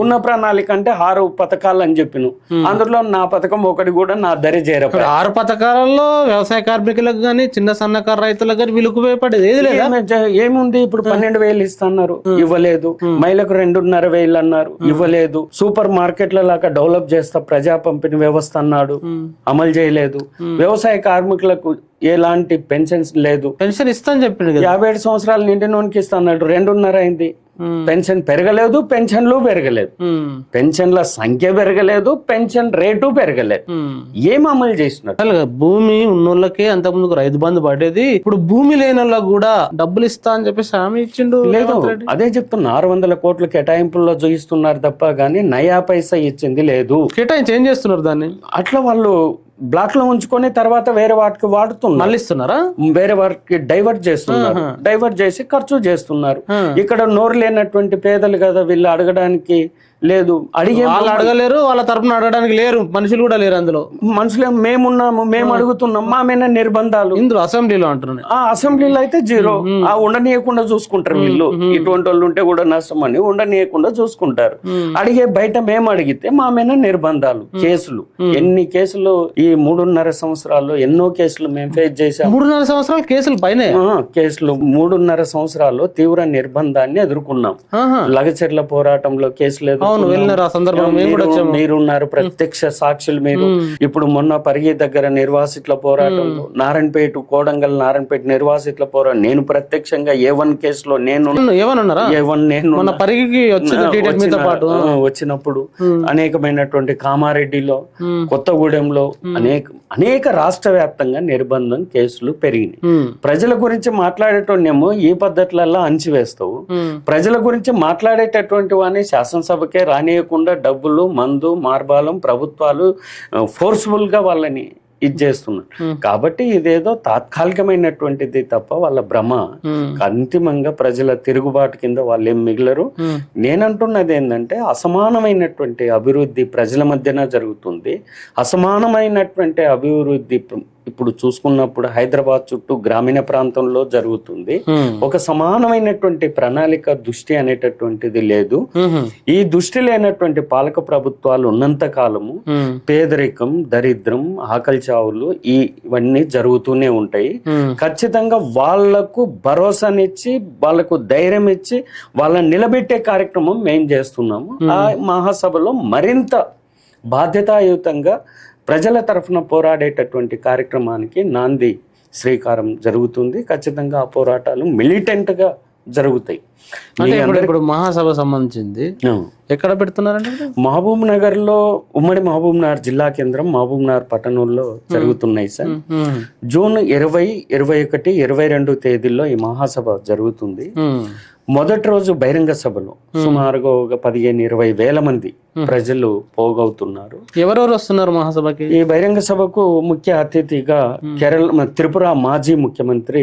ఉన్న ప్రణాళిక అంటే 6 పథకాలు అని చెప్పిను, అందులో నా పథకం ఒకటి కూడా నా దరి చేర. 6 పథకాలలో వ్యవసాయ కార్మికులకు గానీ, చిన్న సన్నకారు రైతులకు గానీ విలుకు భయపడేది ఏది లేదా? ఏముంది? ఇప్పుడు 12,000 ఇస్తున్నారు, ఇవ్వలేదు. మహిళకు 2,500 అన్నారు, ఇవ్వలేదు. సూపర్ మార్కెట్ల లాగా డెవలప్ చేస్తా ప్రజా పంపిణీ వ్యవస్థ అన్నాడు, అమలు చేయలేదు. వ్యవసాయ కార్మికులకు ఎలాంటి పెన్షన్స్ లేదు. పెన్షన్ ఇస్తాను చెప్పిండు, 57 సంవత్సరాలు నిండినోనికి ఇస్తాడు, 2.5 అయింది. పెన్షన్ పెరగలేదు, పెన్షన్లు పెరగలేదు, పెన్షన్ల సంఖ్య పెరగలేదు, పెన్షన్ రేటు పెరగలేదు. ఏం అమలు చేసినట్టు? భూమి ఉన్నోళ్ళకే అంతకుముందు రైతు బంధు పడేది, ఇప్పుడు భూమి లేని వాళ్ళకి కూడా డబ్బులు ఇస్తా అని చెప్పేసి హామీ ఇచ్చిండు. లేదు, అదే చెప్తున్నా, 600 కోట్ల కేటాయింపుల్లో చూపిస్తున్నారు తప్ప గానీ నయా పైసా ఇచ్చింది లేదు. కేటాయించి ఏం చేస్తున్నారు దాన్ని? అట్లా వాళ్ళు బ్లాక్ లో ఉంచుకొని తర్వాత వేరే వాటికి వాడుతున్నారు, మళ్ళిస్తున్నారా? వేరే వాటికి డైవర్ట్ చేస్తున్నారు, డైవర్ట్ చేసి ఖర్చు చేస్తున్నారు. ఇక్కడ నోరు లేనటువంటి పేదలు కదా, వీళ్ళు అడగడానికి లేదు, వాళ్ళు అడగలేరు, వాళ్ళ తరపున అడగడానికి లేరు, మనుషులు కూడా లేరు. అందులో మనుషులు మేమున్నాము, మేము అడుగుతున్నాం, మా మీద నిర్బంధాలు. ఇందులో అసెంబ్లీలో అంటున్నాను, ఆ అసెంబ్లీలో అయితే 0. ఉండనీయకుండా చూసుకుంటారు వీళ్ళు. ఇటువంటి వాళ్ళు ఉంటే కూడా నష్టం అని ఉండనీయకుండా చూసుకుంటారు. అడిగే బయట మేము అడిగితే మా మీద నిర్బంధాలు, కేసులు. ఎన్ని కేసులు ఈ 3.5 సంవత్సరాల్లో ఎన్నో కేసులు మేము ఫేస్ చేసాం. 3.5 సంవత్సరాలు కేసులు పైన కేసులు 3.5 సంవత్సరాల్లో తీవ్ర నిర్బంధాన్ని ఎదుర్కొన్నాం. లగచర్ల పోరాటంలో కేసు లేదు, అవును వెళ్ళినారు ఆ సందర్భంగా మేము కూడా వచ్చాము. మీరున్నారు ప్రత్యక్ష సాక్షులు మీరు. ఇప్పుడు మొన్న పరిగి దగ్గర నిర్వాసితుల పోరాటంలో నారాయణపేట కోడంగల్ నారాయణపేట నిర్వాసితుల పోరాటం నేను ప్రత్యక్షంగా A1 కేసులో నేను ఏమన్నారా నేను మన పరిగికి వచ్చినప్పుడు అనేకమైనటువంటి కామారెడ్డిలో కొత్తగూడెంలో అనేక రాష్ట్ర వ్యాప్తంగా నిర్బంధం కేసులు పెరిగినాయి. ప్రజల గురించి మాట్లాడేటోనేమో ఈ పద్ధతులలో అణిచివేస్తావు, ప్రజల గురించి మాట్లాడేటటువంటి వాడిని శాసనసభకే రానియకుండా డబ్బులు మందు మార్బాలం ప్రభుత్వాలు ఫోర్స్ఫుల్ గా వాళ్ళని ఇది చేస్తున్నారు. కాబట్టి ఇదేదో తాత్కాలికమైనటువంటిది తప్ప వాళ్ళ భ్రమ. అంతిమంగా ప్రజల తిరుగుబాటు కింద వాళ్ళు ఏం మిగలరు. నేనంటున్నది ఏంటంటే అసమానమైనటువంటి అభివృద్ధి ప్రజల మధ్యన జరుగుతుంది. అసమానమైనటువంటి అభివృద్ధి ఇప్పుడు చూసుకున్నప్పుడు హైదరాబాద్ చుట్టూ గ్రామీణ ప్రాంతంలో జరుగుతుంది. ఒక సమానమైనటువంటి ప్రణాళిక దృష్టి అనేటటువంటిది లేదు. ఈ దృష్టి లేనటువంటి పాలక ప్రభుత్వాలు ఉన్నంత కాలము పేదరికం, దరిద్రం, ఆకలి చావులు ఇవన్నీ జరుగుతూనే ఉంటాయి. ఖచ్చితంగా వాళ్లకు భరోసానిచ్చి వాళ్లకు ధైర్యం ఇచ్చి వాళ్ళని నిలబెట్టే కార్యక్రమం మేము చేస్తున్నాము. ఆ మహాసభలో మరింత బాధ్యతాయుతంగా ప్రజల తరఫున పోరాడేటటువంటి కార్యక్రమానికి నాంది శ్రీకారం జరుగుతుంది. ఖచ్చితంగా ఆ పోరాటాలు మిలిటెంట్ గా జరుగుతాయి. ఇప్పుడు మహాసభ సంబంధించింది ఎక్కడ పెడుతున్నారంటే మహబూబ్ నగర్ లో, ఉమ్మడి మహబూబ్ నగర్ జిల్లా కేంద్రం మహబూబ్ నగర్ పట్టణంలో జరుగుతున్నాయి సార్. జూన్ 20, 21, 22 తేదీల్లో ఈ మహాసభ జరుగుతుంది. మొదటి రోజు బహిరంగ సభలో సుమారుగా ఒక 15-20 వేల మంది ప్రజలు పోగవుతున్నారు. ఎవరెవరు వస్తున్నారు మహాసభకి? ఈ బహిరంగ సభకు ముఖ్య అతిథిగా త్రిపుర మాజీ ముఖ్యమంత్రి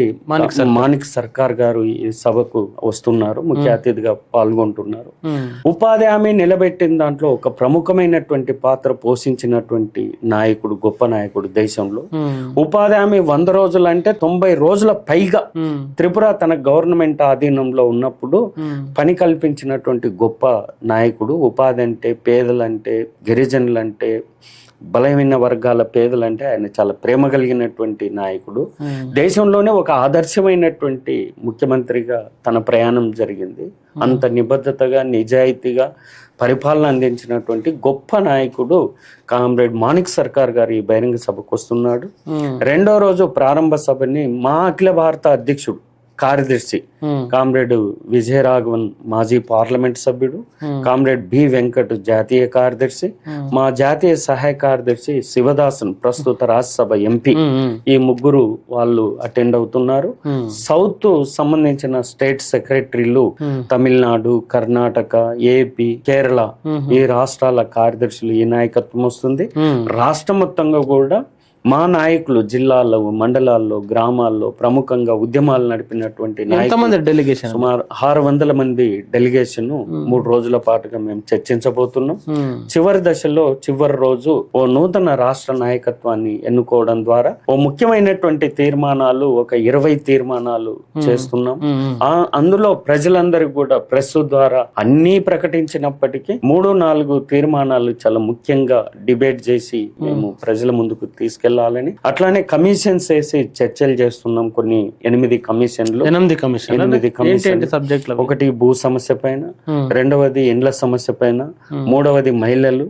మాణిక్ సర్కార్ గారు ఈ సభకు వస్తున్నారు, ముఖ్య అతిథిగా పాల్గొంటున్నారు. ఉపాధి హామీ నిలబెట్టిన దాంట్లో ఒక ప్రముఖమైనటువంటి పాత్ర పోషించినటువంటి నాయకుడు, గొప్ప నాయకుడు దేశంలో. ఉపాధి హామీ 100 రోజులు అంటే 90 రోజుల పైగా త్రిపుర తన గవర్నమెంట్ ఆధీనంలో ఉన్నప్పుడు పని కల్పించినటువంటి గొప్ప నాయకుడు. ఉపాధి అంటే, పేదలంటే, గిరిజనులంటే, బలమైన వర్గాల పేదలంటే ఆయన చాలా ప్రేమ కలిగినటువంటి నాయకుడు. దేశంలోనే ఒక ఆదర్శమైనటువంటి ముఖ్యమంత్రిగా తన ప్రయాణం జరిగింది. అంత నిబద్ధతగా, నిజాయితీగా పరిపాలన అందించినటువంటి గొప్ప నాయకుడు కామ్రేడ్ మాణిక్ సర్కార్ గారు ఈ బహిరంగ సభకు వస్తున్నాడు. రెండో రోజు ప్రారంభ సభని మా అఖిల భారత అధ్యక్షుడు, కార్యదర్శి కామ్రేడ్ విజయరాఘవన్ మాజీ పార్లమెంట్ సభ్యుడు, కామ్రేడ్ బి వెంకట్ జాతీయ కార్యదర్శి, మా జాతీయ సహాయ కార్యదర్శి శివదాసన్ ప్రస్తుత రాజ్యసభ ఎంపీ, ఈ ముగ్గురు వాళ్ళు అటెండ్ అవుతున్నారు. సౌత్ సంబంధించిన స్టేట్ సెక్రటరీలు తమిళనాడు, కర్ణాటక, ఏపీ, కేరళ ఈ రాష్ట్రాల కార్యదర్శులు ఈ నాయకత్వం వస్తుంది. రాష్ట్ర మొత్తంగా కూడా మా నాయకులు జిల్లాల్లో, మండలాల్లో, గ్రామాల్లో ప్రముఖంగా ఉద్యమాలు నడిపినటువంటి నాయకులు సుమారు 600 మంది డెలిగేషన్ 3 రోజుల పాటుగా మేము చర్చించబోతున్నాం. చివరి దశలో చివరి రోజు ఓ నూతన రాష్ట్ర నాయకత్వాన్ని ఎన్నుకోవడం ద్వారా ఓ ముఖ్యమైనటువంటి తీర్మానాలు, ఒక 20 తీర్మానాలు చేస్తున్నాం. అందులో ప్రజలందరికీ కూడా ప్రెస్ ద్వారా అన్ని ప్రకటించినప్పటికీ 3-4 తీర్మానాలు చాలా ముఖ్యంగా డిబేట్ చేసి మేము ప్రజల ముందుకు తీసుకెళ్ళాలని, అట్లానే కమిషన్స్ వేసి చర్చలు చేస్తున్నాం. కొన్ని 8 కమిషన్లు. ఒకటి భూ సమస్య పైన, రెండవది ఇండ్ల సమస్య పైన, మూడవది మహిళలు,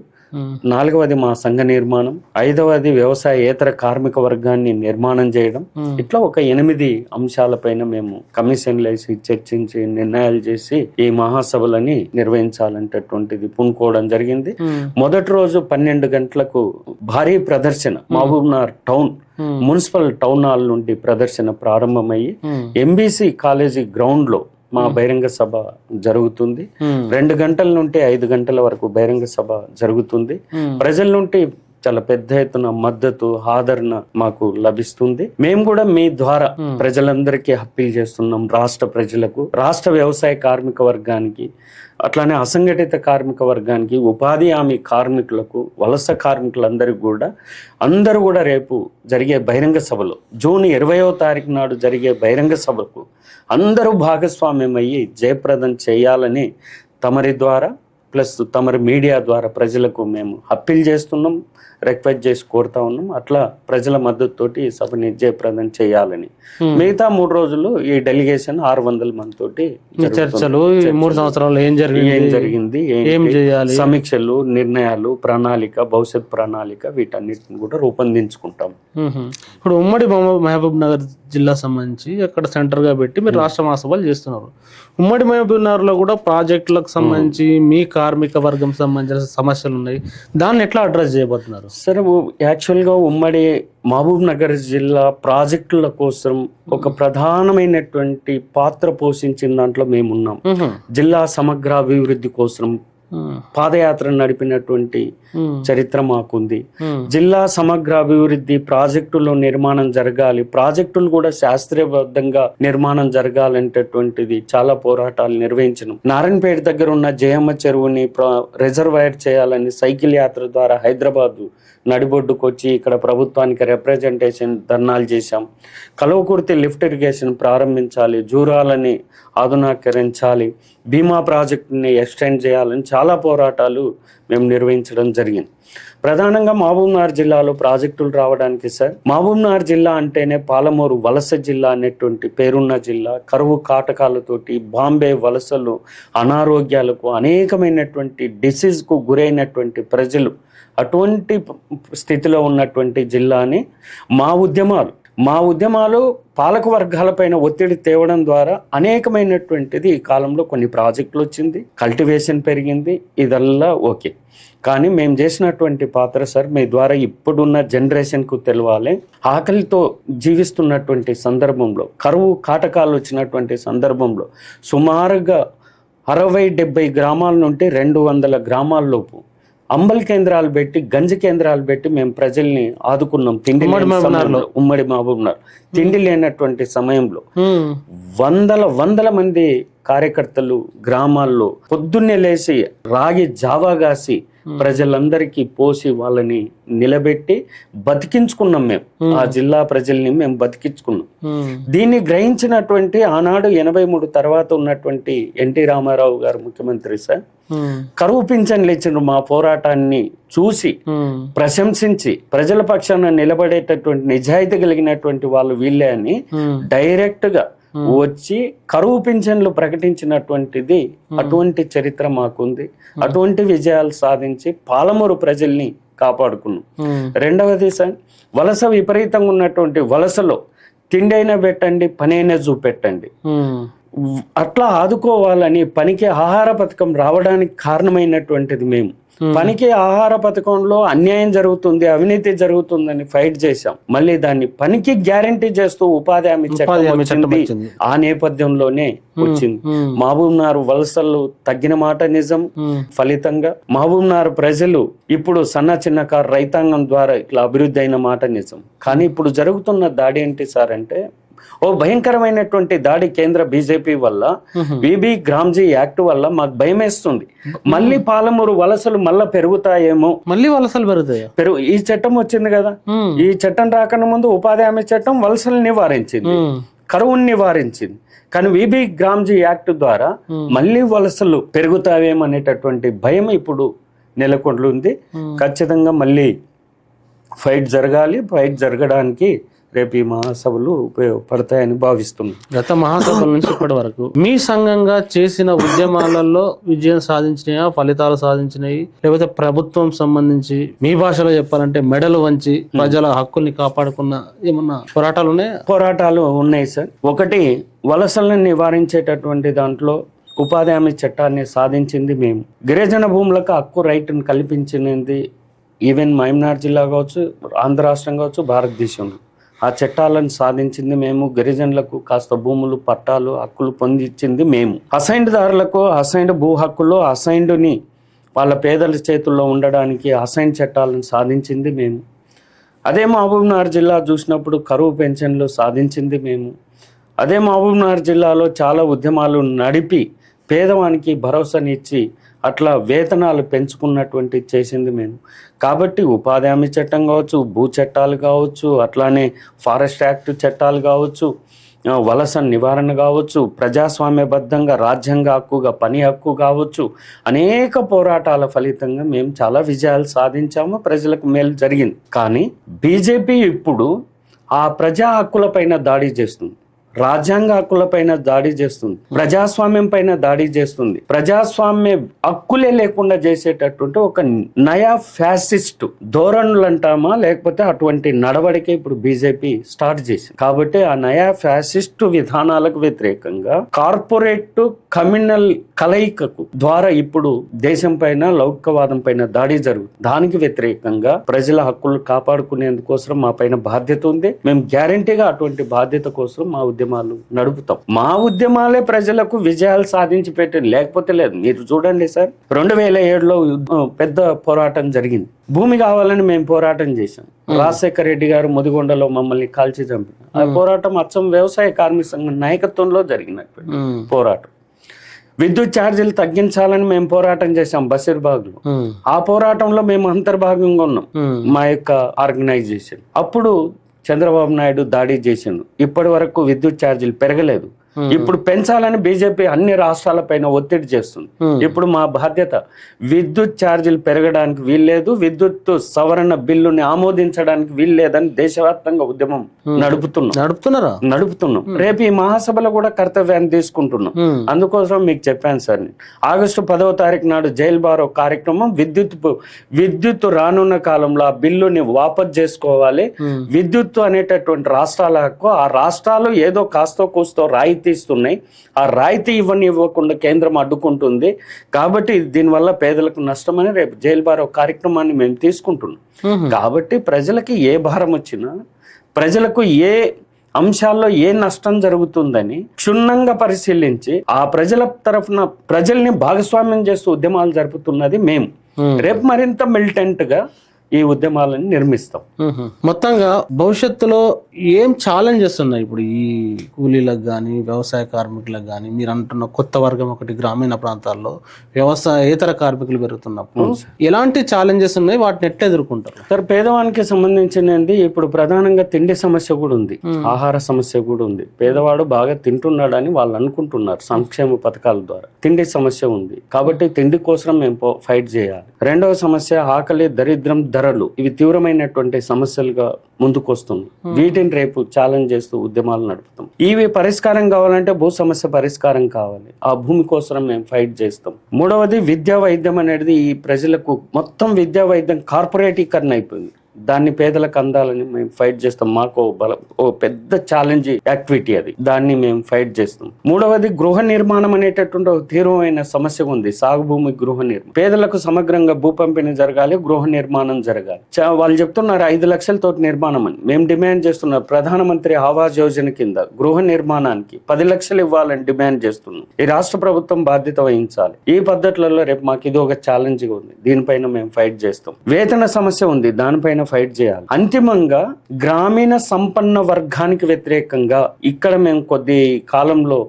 4వది మా సంఘ నిర్మాణం, 5వది వ్యవసాయేతర కార్మిక వర్గాన్ని నిర్మాణం చేయడం. ఇట్లా ఒక 8 అంశాలపైన మేము కమిషన్లు వేసి చర్చించి నిర్ణయాలు చేసి ఈ మహాసభలని నిర్వహించాలంటటువంటిది పూనుకోవడం జరిగింది. మొదటి రోజు 12 గంటలకు భారీ ప్రదర్శన Mahabubnagar town municipal town hall నుండి ప్రదర్శన ప్రారంభమయ్యి ఎంబీసీ కాలేజీ గ్రౌండ్ లో మా బహిరంగ సభ జరుగుతుంది. 2 గంటల నుండి 5 గంటల వరకు బహిరంగ సభ జరుగుతుంది. ప్రజల నుండి చాలా పెద్ద ఎత్తున మద్దతు, ఆదరణ మాకు లభిస్తుంది. మేము కూడా మీ ద్వారా ప్రజలందరికీ అప్పీల్ చేస్తున్నాం. రాష్ట్ర ప్రజలకు, రాష్ట్ర వ్యవసాయ కార్మిక వర్గానికి, అట్లానే అసంఘటిత కార్మిక వర్గానికి, ఉపాధి హామీ కార్మికులకు, వలస కార్మికులందరికీ కూడా అందరూ కూడా రేపు జరిగే బహిరంగ సభలో జూన్ 20వ తారీఖు నాడు జరిగే బహిరంగ సభకు అందరూ భాగస్వామ్యం అయ్యి జయప్రదం చేయాలని తమరి ద్వారా ప్లస్ తమరి మీడియా ద్వారా ప్రజలకు మేము అప్పీల్ చేస్తున్నాం, రిక్వెస్ట్ చేసి కోరుతా ఉన్నాం. అట్లా ప్రజల మద్దతుతోటి ఈ సభని జయప్రదం చేయాలని. మిగతా 3 రోజులు ఈ డెలిగేషన్ 600 మంది తోటి చర్చలు 3 సంవత్సరాలు ఏం జరిగింది, ఏం చేయాలి, సమీక్షలు, నిర్ణయాలు, ప్రణాళిక, భవిష్యత్ ప్రణాళిక వీటన్నిటిని కూడా రూపొందించుకుంటాం. ఇప్పుడు ఉమ్మడి మహబూబ్ నగర్ జిల్లా సంబంధించి అక్కడ సెంటర్ గా పెట్టి మీరు రాష్ట్ర మహాసభలు చేస్తున్నారు. ఉమ్మడి మహబూబ్ నగర్ లో కూడా ప్రాజెక్టులకు సంబంధించి మీ కార్మిక వర్గం సంబంధించిన సమస్యలు ఉన్నాయి, దాన్ని ఎట్లా అడ్రస్ చేయబోతున్నారు? సరే, యాక్చువల్గా ఉమ్మడి మహబూబ్ నగర్ జిల్లా ప్రాజెక్టుల కోసం ఒక ప్రధానమైనటువంటి పాత్ర పోషించిన దాంట్లో మేమున్నాం. జిల్లా సమగ్ర అభివృద్ధి కోసం పాదయాత్ర నడిపినటువంటి చరిత్ర మాకుంది. జిల్లా సమగ్ర అభివృద్ధి, ప్రాజెక్టులో నిర్మాణం జరగాలి, ప్రాజెక్టులు కూడా శాస్త్రీయబద్ధంగా నిర్మాణం జరగాలంటటువంటిది చాలా పోరాటాలు నిర్వహించడం. నారాయణపేట దగ్గర ఉన్న జయమ్మ చెరువుని రిజర్వాయర్ చేయాలని సైకిల్ యాత్ర ద్వారా హైదరాబాద్ నడిబొడ్డుకు వచ్చి ఇక్కడ ప్రభుత్వానికి రిప్రజెంటేషన్ ధర్నాలు చేశాం. కల్వకుర్తి లిఫ్ట్ ఇరిగేషన్ ప్రారంభించాలి, జూరాలని ఆధునీకరించాలి, భీమా ప్రాజెక్టుని ఎక్స్టెండ్ చేయాలని చాలా పోరాటాలు మేము నిర్వహించడం జరిగింది. ప్రధానంగా మహబూబ్నగర్ జిల్లాలో ప్రాజెక్టులు రావడానికి సార్, మహబూబ్నగర్ జిల్లా అంటేనే పాలమూరు వలస జిల్లా అనేటువంటి పేరున్న జిల్లా. కరువు కాటకాలతోటి, బాంబే వలసలు, అనారోగ్యాలకు, అనేకమైనటువంటి డిసీజ్కు గురైనటువంటి ప్రజలు, అటువంటి స్థితిలో ఉన్నటువంటి జిల్లాని మా ఉద్యమాలు పాలక వర్గాలపైన ఒత్తిడి తేవడం ద్వారా అనేకమైనటువంటిది ఈ కాలంలో కొన్ని ప్రాజెక్టులు వచ్చింది, కల్టివేషన్ పెరిగింది, ఇదల్లా ఓకే. కానీ మేము చేసినటువంటి పాత్ర సార్, మీ ద్వారా ఇప్పుడున్న జనరేషన్కు తెలవాలి. ఆకలితో జీవిస్తున్నటువంటి సందర్భంలో, కరువు కాటకాలు వచ్చినటువంటి సందర్భంలో సుమారుగా 60-70 గ్రామాల నుండి 200 గ్రామాల్లోపు అంబల్ కేంద్రాలు పెట్టి, గంజి కేంద్రాలు పెట్టి మేము ప్రజల్ని ఆదుకున్నాం. తిండి ఉమ్మడి మహబూబ్నగర్ తిండి లేనటువంటి సమయంలో వందల మంది కార్యకర్తలు గ్రామాల్లో పొద్దున్నే లేచి రాగి జావాగాసి ప్రజలందరికీ పోసి వాళ్ళని నిలబెట్టి బతికించుకున్నాం. మేము ఆ జిల్లా ప్రజల్ని మేము బతికించుకున్నాం. దీన్ని గ్రహించినటువంటి ఆనాడు 83 తర్వాత ఉన్నటువంటి ఎన్టీ రామారావు గారు ముఖ్యమంత్రి సార్, కరువు పింఛన్లు ఇచ్చిన మా పోరాటాన్ని చూసి ప్రశంసించి ప్రజల పక్షాన నిలబడేటటువంటి నిజాయితీ కలిగినటువంటి వాళ్ళు వీళ్ళే అని డైరెక్ట్ గా వచ్చి కరువు పింఛన్లు ప్రకటించినటువంటిది. అటువంటి చరిత్ర మాకుంది. అటువంటి విజయాలు సాధించి పాలమూరు ప్రజల్ని కాపాడుకున్నాం. రెండవది సార్, వలస విపరీతంగా ఉన్నటువంటి వలసలో తిండి అయినా పెట్టండి, పని అయినా చూపెట్టండి, అట్లా ఆదుకోవాలని పనికి ఆహార పథకం రావడానికి కారణమైనటువంటిది మేము. పనికి ఆహార పథకంలో అన్యాయం జరుగుతుంది, అవినీతి జరుగుతుందని ఫైట్ చేశాం. మళ్ళీ దాన్ని పనికి గ్యారంటీ చేస్తూ ఉపాధి హామీ చట్టం వచ్చింది. ఆ నేపథ్యంలోనే వచ్చింది. మహబూబ్నగర్ వలసలు తగ్గిన మాట నిజం. ఫలితంగా మహబూబ్నగర్ ప్రజలు ఇప్పుడు సన్న చిన్నకారు రైతాంగం ద్వారా ఇట్లా అభివృద్ధి అయిన మాట నిజం. కానీ ఇప్పుడు జరుగుతున్న దాడి ఏంటి సార్ అంటే, ఓ భయంకరమైనటువంటి దాడి కేంద్ర బీజేపీ వల్ల, బీబీ గ్రామ్జీ యాక్ట్ వల్ల మాకు భయం వేస్తుంది. మళ్ళీ పాలమూరు వలసలు మళ్ళా పెరుగుతాయేమో. మళ్ళీ వలసలు పెరుగుతాయి. ఈ చట్టం వచ్చింది కదా, ఈ చట్టం రాకన్నా ముందు ఉపాధి హామీ చట్టం వలసలు నివారించింది, కరువుని నివారించింది. కానీ బీబీ గ్రామ్జీ యాక్ట్ ద్వారా మళ్ళీ వలసలు పెరుగుతాయేమనేటటువంటి భయం ఇప్పుడు నెలకొంటుంది. ఖచ్చితంగా మళ్ళీ ఫైట్ జరగాలి. ఫైట్ జరగడానికి రేపు ఈ మహాసభలు ఉపయోగపడతాయని భావిస్తున్నాం. గత మహాసభల నుంచి ఇప్పటి వరకు మీ సంఘంగా చేసిన ఉద్యమాలలో విజయం సాధించినాయా, ఫలితాలు సాధించినాయి, లేకపోతే ప్రభుత్వం సంబంధించి మీ భాషలో చెప్పాలంటే మెడలు వంచి ప్రజల హక్కుల్ని కాపాడుకున్న ఏమన్నా పోరాటాలు ఉన్నాయా? పోరాటాలు ఉన్నాయి సార్. ఒకటి, వలసలను నివారించేటటువంటి దాంట్లో ఉపాధి హామీ చట్టాన్ని సాధించింది మేము. గిరిజన భూములకు హక్కు రైట్ని కల్పించినది ఈవెన్ మహబూబ్నగర్ జిల్లా కావచ్చు, ఆంధ్ర రాష్ట్రం కావచ్చు, భారతదేశంలో ఆ చట్టాలను సాధించింది మేము. గిరిజనులకు కాస్త భూములు, పట్టాలు, హక్కులు పొందించింది మేము. అసైన్డ్ దారులకు అసైన్డ్ భూ హక్కులు, అసైన్డ్ని వాళ్ళ పేదల చేతుల్లో ఉండడానికి అసైన్డ్ చట్టాలను సాధించింది మేము. అదే మహబూబ్నగర్ జిల్లా చూసినప్పుడు కరువు పెన్షన్లు సాధించింది మేము. అదే మహబూబ్నగర్ జిల్లాలో చాలా ఉద్యమాలు నడిపి పేదవానికి భరోసానిచ్చి అట్లా వేతనాలు పెంచుకున్నటువంటి చేసింది మేము. కాబట్టి ఉపాధి హామీ చట్టం కావచ్చు, భూ చట్టాలు కావచ్చు, అట్లానే ఫారెస్ట్ యాక్ట్ చట్టాలు కావచ్చు, వలస నివారణ కావచ్చు, ప్రజాస్వామ్యబద్ధంగా రాజ్యాంగ హక్కుగా పని హక్కు కావచ్చు, అనేక పోరాటాల ఫలితంగా మేము చాలా విజయాలు సాధించాము, ప్రజలకు మేలు జరిగింది. కానీ బీజేపీ ఇప్పుడు ఆ ప్రజా హక్కులపైన దాడి చేస్తుంది, రాజ్యాంగ హక్కులపైన దాడి చేస్తుంది, ప్రజాస్వామ్యం పైన దాడి చేస్తుంది. ప్రజాస్వామ్య హక్కులే లేకుండా చేసేటటువంటి ఒక నయా ఫ్యాసిస్ట్ ధోరణులు అంటామా, లేకపోతే అటువంటి నడవడిక ఇప్పుడు బీజేపీ స్టార్ట్ చేసింది. కాబట్టి ఆ నయా ఫ్యాసిస్ట్ విధానాలకు వ్యతిరేకంగా కార్పొరేట్ కమ్యూనల్ కలయికకు ద్వారా ఇప్పుడు దేశం పైన లౌకికవాదం పైన దాడి జరుగుతుంది. దానికి వ్యతిరేకంగా ప్రజల హక్కులు కాపాడుకునేందుకోసం మా పైన బాధ్యత ఉంది. మేము గ్యారంటీగా అటువంటి బాధ్యత కోసం మా ఉద్యమాలు నడుపుతాం. మా ఉద్యమాలే ప్రజలకు విజయాలు సాధించి పెట్టింది, లేకపోతే లేదు. మీరు చూడండి సార్, 2007లో పెద్ద పోరాటం జరిగింది. భూమి కావాలని మేము పోరాటం చేశాం. రాజశేఖర రెడ్డి గారు ముదిగొండలో మమ్మల్ని కాల్చి చంపారు. ఆ పోరాటం అచ్చం వ్యవసాయ కార్మిక సంఘం నాయకత్వంలో జరిగినటువంటి పోరాటం. విద్యుత్ ఛార్జీలు తగ్గించాలని మేము పోరాటం చేశాం బషీర్బాగ్లో. ఆ పోరాటంలో మేము అంతర్భాగంగా ఉన్నాం, మా యొక్క ఆర్గనైజేషన్. అప్పుడు చంద్రబాబు నాయుడు దాడి చేసిండు. ఇప్పటి వరకు విద్యుత్ ఛార్జీలు పెరగలేదు. ఇప్పుడు పెంచాలని బీజేపీ అన్ని రాష్ట్రాలపైన ఒత్తిడి చేస్తుంది. ఇప్పుడు మా బాధ్యత విద్యుత్ ఛార్జీలు పెరగడానికి వీల్లేదు, విద్యుత్ సవరణ బిల్లుని ఆమోదించడానికి వీల్లేదని దేశవ్యాప్తంగా ఉద్యమం నడుపుతున్నాం. రేపు ఈ మహాసభలో కూడా కర్తవ్యాన్ని తీసుకుంటున్నాం. అందుకోసం మీకు చెప్పాను సార్, నేను ఆగస్టు 10వ తారీఖు నాడు జైలు బారో కార్యక్రమం, విద్యుత్ రానున్న కాలంలో ఆ బిల్లుని వాపస్ చేసుకోవాలి. విద్యుత్ అనేటటువంటి రాష్ట్రాల హక్కు. ఆ రాష్ట్రాలు ఏదో కాస్తో కూస్తో రాయితీ ఇస్తున్నాయి, ఆ రాయితీ ఇవ్వకుండా కేంద్రం అడ్డుకుంటుంది. కాబట్టి దీనివల్ల పేదలకు నష్టమని రేపు జైలు బారో కార్యక్రమాన్ని మేము తీసుకుంటున్నాం. కాబట్టి ప్రజలకి ఏ భారం వచ్చినా, ప్రజలకు ఏ అంశాల్లో ఏ నష్టం జరుగుతుందని క్షుణ్ణంగా పరిశీలించి ఆ ప్రజల తరఫున ప్రజల్ని భాగస్వామ్యం చేస్తూ ఉద్యమాలు జరుపుతున్నది మేము. రేపు మరింత మిలిటెంట్ గా ఈ ఉద్యమాలను నిర్మిస్తాం. మొత్తంగా భవిష్యత్తులో ఏం ఛాలెంజెస్ ఉన్నాయి ఇప్పుడు ఈ కూలీలకు కానీ, వ్యవసాయ కార్మికులకు కానీ? మీరు అంటున్న కొత్త వర్గం ఒకటి గ్రామీణ ప్రాంతాల్లో వ్యవసాయేతర కార్మికులు పెరుగుతున్నప్పుడు ఎలాంటి ఛాలెంజెస్ ఉన్నాయి, వాటిని ఎట్లా ఎదుర్కొంటారు? సార్, పేదవానికి సంబంధించినది ఇప్పుడు ప్రధానంగా తిండి సమస్య కూడా ఉంది, ఆహార సమస్య కూడా ఉంది. పేదవాడు బాగా తింటున్నాడని వాళ్ళు అనుకుంటున్నారు సంక్షేమ పథకాల ద్వారా. తిండి సమస్య ఉంది కాబట్టి తిండి కోసం మేము ఫైట్ చేయాలి. రెండవ సమస్య ఆకలి, దరిద్రం, ధరలు. ఇవి తీవ్రమైనటువంటి సమస్యలుగా ముందుకొస్తుంది. వీటిని రేపు ఛాలెంజ్ చేస్తూ ఉద్యమాలు నడుపుతాం. ఇవి పరిష్కారం కావాలంటే భూ సమస్య పరిష్కారం కావాలి. ఆ భూమి కోసం మేము ఫైట్ చేస్తాం. మూడవది విద్యా వైద్యం అనేది ఈ ప్రజలకు మొత్తం విద్యా వైద్యం కార్పొరేటీకరణ అయిపోయింది. దాన్ని పేదలకు అందాలని మేము ఫైట్ చేస్తాం. మాకు ఓ పెద్ద ఛాలెంజ్ యాక్టివిటీ అది, దాన్ని మేము ఫైట్ చేస్తాం. మూడవది గృహ నిర్మాణం అనేటటువంటి ఒక తీవ్రమైన సమస్య ఉంది. సాగు భూమి గృహ నిర్మాణం, పేదలకు సమగ్రంగా భూ పంపిణీ జరగాలి, గృహ నిర్మాణం జరగాలి. వాళ్ళు చెప్తున్నారు 5 లక్షలతో నిర్మాణం అని. మేము డిమాండ్ చేస్తున్నాం ప్రధానమంత్రి ఆవాస్ యోజన కింద గృహ నిర్మాణానికి 10 లక్షలు ఇవ్వాలని డిమాండ్ చేస్తున్నాం. ఈ రాష్ట్ర ప్రభుత్వం బాధ్యత వహించాలి. ఈ పద్ధతులలో రేపు మాకు ఇది ఒక ఛాలెంజ్ గా ఉంది, దీనిపైన మేము ఫైట్ చేస్తాం. వేతన సమస్య ఉంది, దానిపైన ఫైట్ చేయాలి. అంతిమంగా గ్రామీణ సంపన్న వర్గానికి వ్యతిరేకంగా ఇక్కడ మేము కొద్ది కాలంలో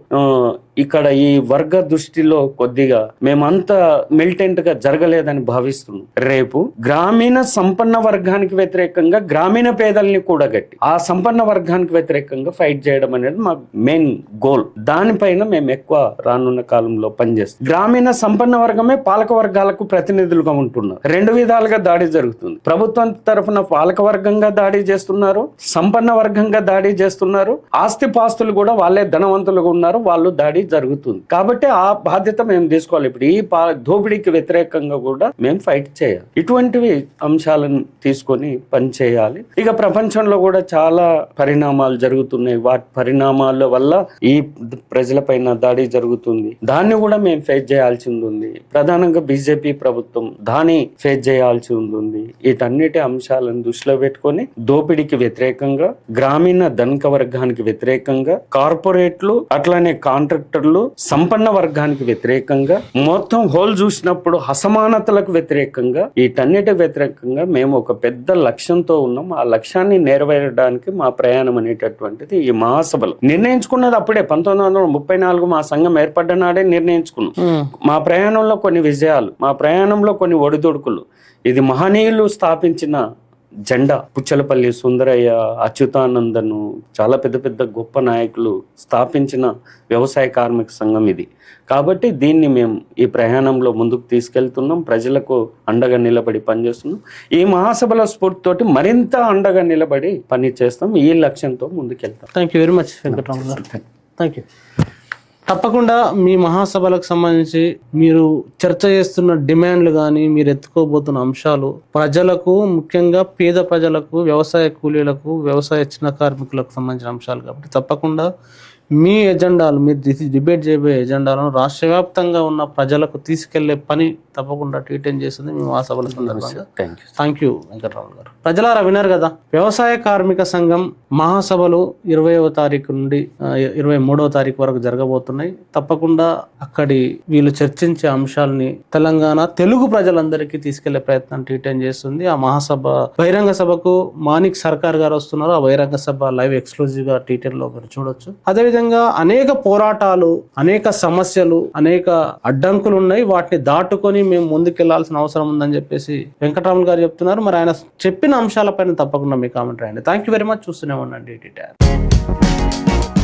ఇక్కడ ఈ వర్గ దృష్టిలో కొద్దిగా మేమంతా మిలిటెంట్ గా జరగలేదని భావిస్తున్నాం. రేపు గ్రామీణ సంపన్న వర్గానికి వ్యతిరేకంగా గ్రామీణ పేదల్ని కూడగట్టి ఆ సంపన్న వర్గానికి వ్యతిరేకంగా ఫైట్ చేయడం అనేది మా మెయిన్ గోల్. దానిపైన మేము ఎక్కువ రానున్న కాలంలో పనిచేస్తాం. గ్రామీణ సంపన్న వర్గమే పాలక వర్గాలకు ప్రతినిధులుగా ఉంటున్నారు. 2 విధాలుగా దాడి జరుగుతుంది. ప్రభుత్వం తరఫున పాలక వర్గంగా దాడి చేస్తున్నారు, సంపన్న వర్గంగా దాడి చేస్తున్నారు. ఆస్తి పాస్తులు కూడా వాళ్ళే ధనవంతులుగా ఉన్నారు, వాళ్ళు దాడి జరుగుతుంది. కాబట్టి ఆ బాధ్యత మేము తీసుకోవాలి. ఇప్పుడు ఈ దోపిడీకి వ్యతిరేకంగా కూడా మేము ఫైట్ చేయాలి. ఇటువంటివి అంశాలను తీసుకొని పని చేయాలి. ఇక ప్రపంచంలో కూడా చాలా పరిణామాలు జరుగుతున్నాయి. వాటి పరిణామాల వల్ల ఈ ప్రజలపైన దాడి జరుగుతుంది. దాన్ని కూడా మేము ఫేస్ చేయాల్సింది ఉంది. ప్రధానంగా బీజేపీ ప్రభుత్వం దాన్ని ఫేస్ చేయాల్సి ఉంది. వీటన్నిటి అంశాలను దృష్టిలో పెట్టుకొని దోపిడీకి వ్యతిరేకంగా, గ్రామీణ ధనిక వర్గానికి వ్యతిరేకంగా, కార్పొరేట్లు అట్లానే కాంట్రాక్టర్లు సంపన్న వర్గానికి వ్యతిరేకంగా, మొత్తం హోల్ చూసినప్పుడు అసమానతలకు వ్యతిరేకంగా, వీటన్నిటి వ్యతిరేకంగా మేము ఒక పెద్ద లక్ష్యంతో ఉన్నాం. ఆ లక్ష్యాన్ని నెరవేరడానికి మా ప్రయాణం అనేటటువంటిది ఈ మహాసభలో నిర్ణయించుకున్నది అప్పుడే 1934 మా సంఘం ఏర్పడ్డ నాడే నిర్ణయించుకున్నాం. మా ప్రయాణంలో కొన్ని విజయాలు, మా ప్రయాణంలో కొన్ని ఒడిదుడుకులు, ఇది మహనీయులు స్థాపించిన జెండా పుచ్చలపల్లి సుందరయ్య, అచ్యుతానందను, చాలా పెద్ద పెద్ద గొప్ప నాయకులు స్థాపించిన వ్యవసాయ కార్మిక సంఘం ఇది. కాబట్టి దీన్ని మేము ఈ ప్రయాణంలో ముందుకు తీసుకెళ్తున్నాం, ప్రజలకు అండగా నిలబడి పనిచేస్తున్నాం. ఈ మహాసభల స్ఫూర్తితోటి మరింత అండగా నిలబడి పని చేస్తాం. ఈ లక్ష్యంతో ముందుకెళ్తాం. Thank you very much Venkataraman garu. Thank you. తప్పకుండా మీ మహాసభలకు సంబంధించి మీరు చర్చ చేస్తున్న డిమాండ్లు కానీ మీరు ఎత్తుకోబోతున్న అంశాలు ప్రజలకు, ముఖ్యంగా పేద ప్రజలకు, వ్యవసాయ కూలీలకు, వ్యవసాయ చిన్న కార్మికులకు సంబంధించిన అంశాలు కాబట్టి తప్పకుండా మీ ఎజెండాలు, మీరు డిబేట్ చేయబోయే ఎజెండాలను రాష్ట్ర వ్యాప్తంగా ఉన్న ప్రజలకు తీసుకెళ్లే పని తప్పకుండా టీ10 చేస్తుంది మీ మహాసభల సందర్భంగా. థ్యాంక్ యూ వెంకటరామన్ గారు. ప్రజలారా విన్నారు కదా, వ్యవసాయ కార్మిక సంఘం మహాసభలు 20వ తారీఖు నుండి 23వ తారీఖు వరకు జరగబోతున్నాయి. తప్పకుండా అక్కడి వీళ్ళు చర్చించే అంశాలని తెలంగాణ తెలుగు ప్రజలందరికీ తీసుకెళ్లే ప్రయత్నం టీ10 చేస్తుంది. ఆ మహాసభ బహిరంగ సభకు మాణిక్ సర్కార్ గారు వస్తున్నారు. ఆ బహిరంగ సభ లైవ్ ఎక్స్క్లూజివ్ గా టీ10 లో మీరు చూడొచ్చు. అదేవిధంగా అనేక పోరాటాలు, అనేక సమస్యలు, అనేక అడ్డంకులు ఉన్నాయి. వాటిని దాటుకొని మేము ముందుకెళ్లాల్సిన అవసరం ఉందని చెప్పేసి వెంకటరామన్ గారు చెప్తున్నారు. మరి ఆయన చెప్పిన అంశాలపైన తప్పకుండా మీ కామెంట్ రాయండి. Thank you very much. చూస్తూనే ఉండండి టీ10.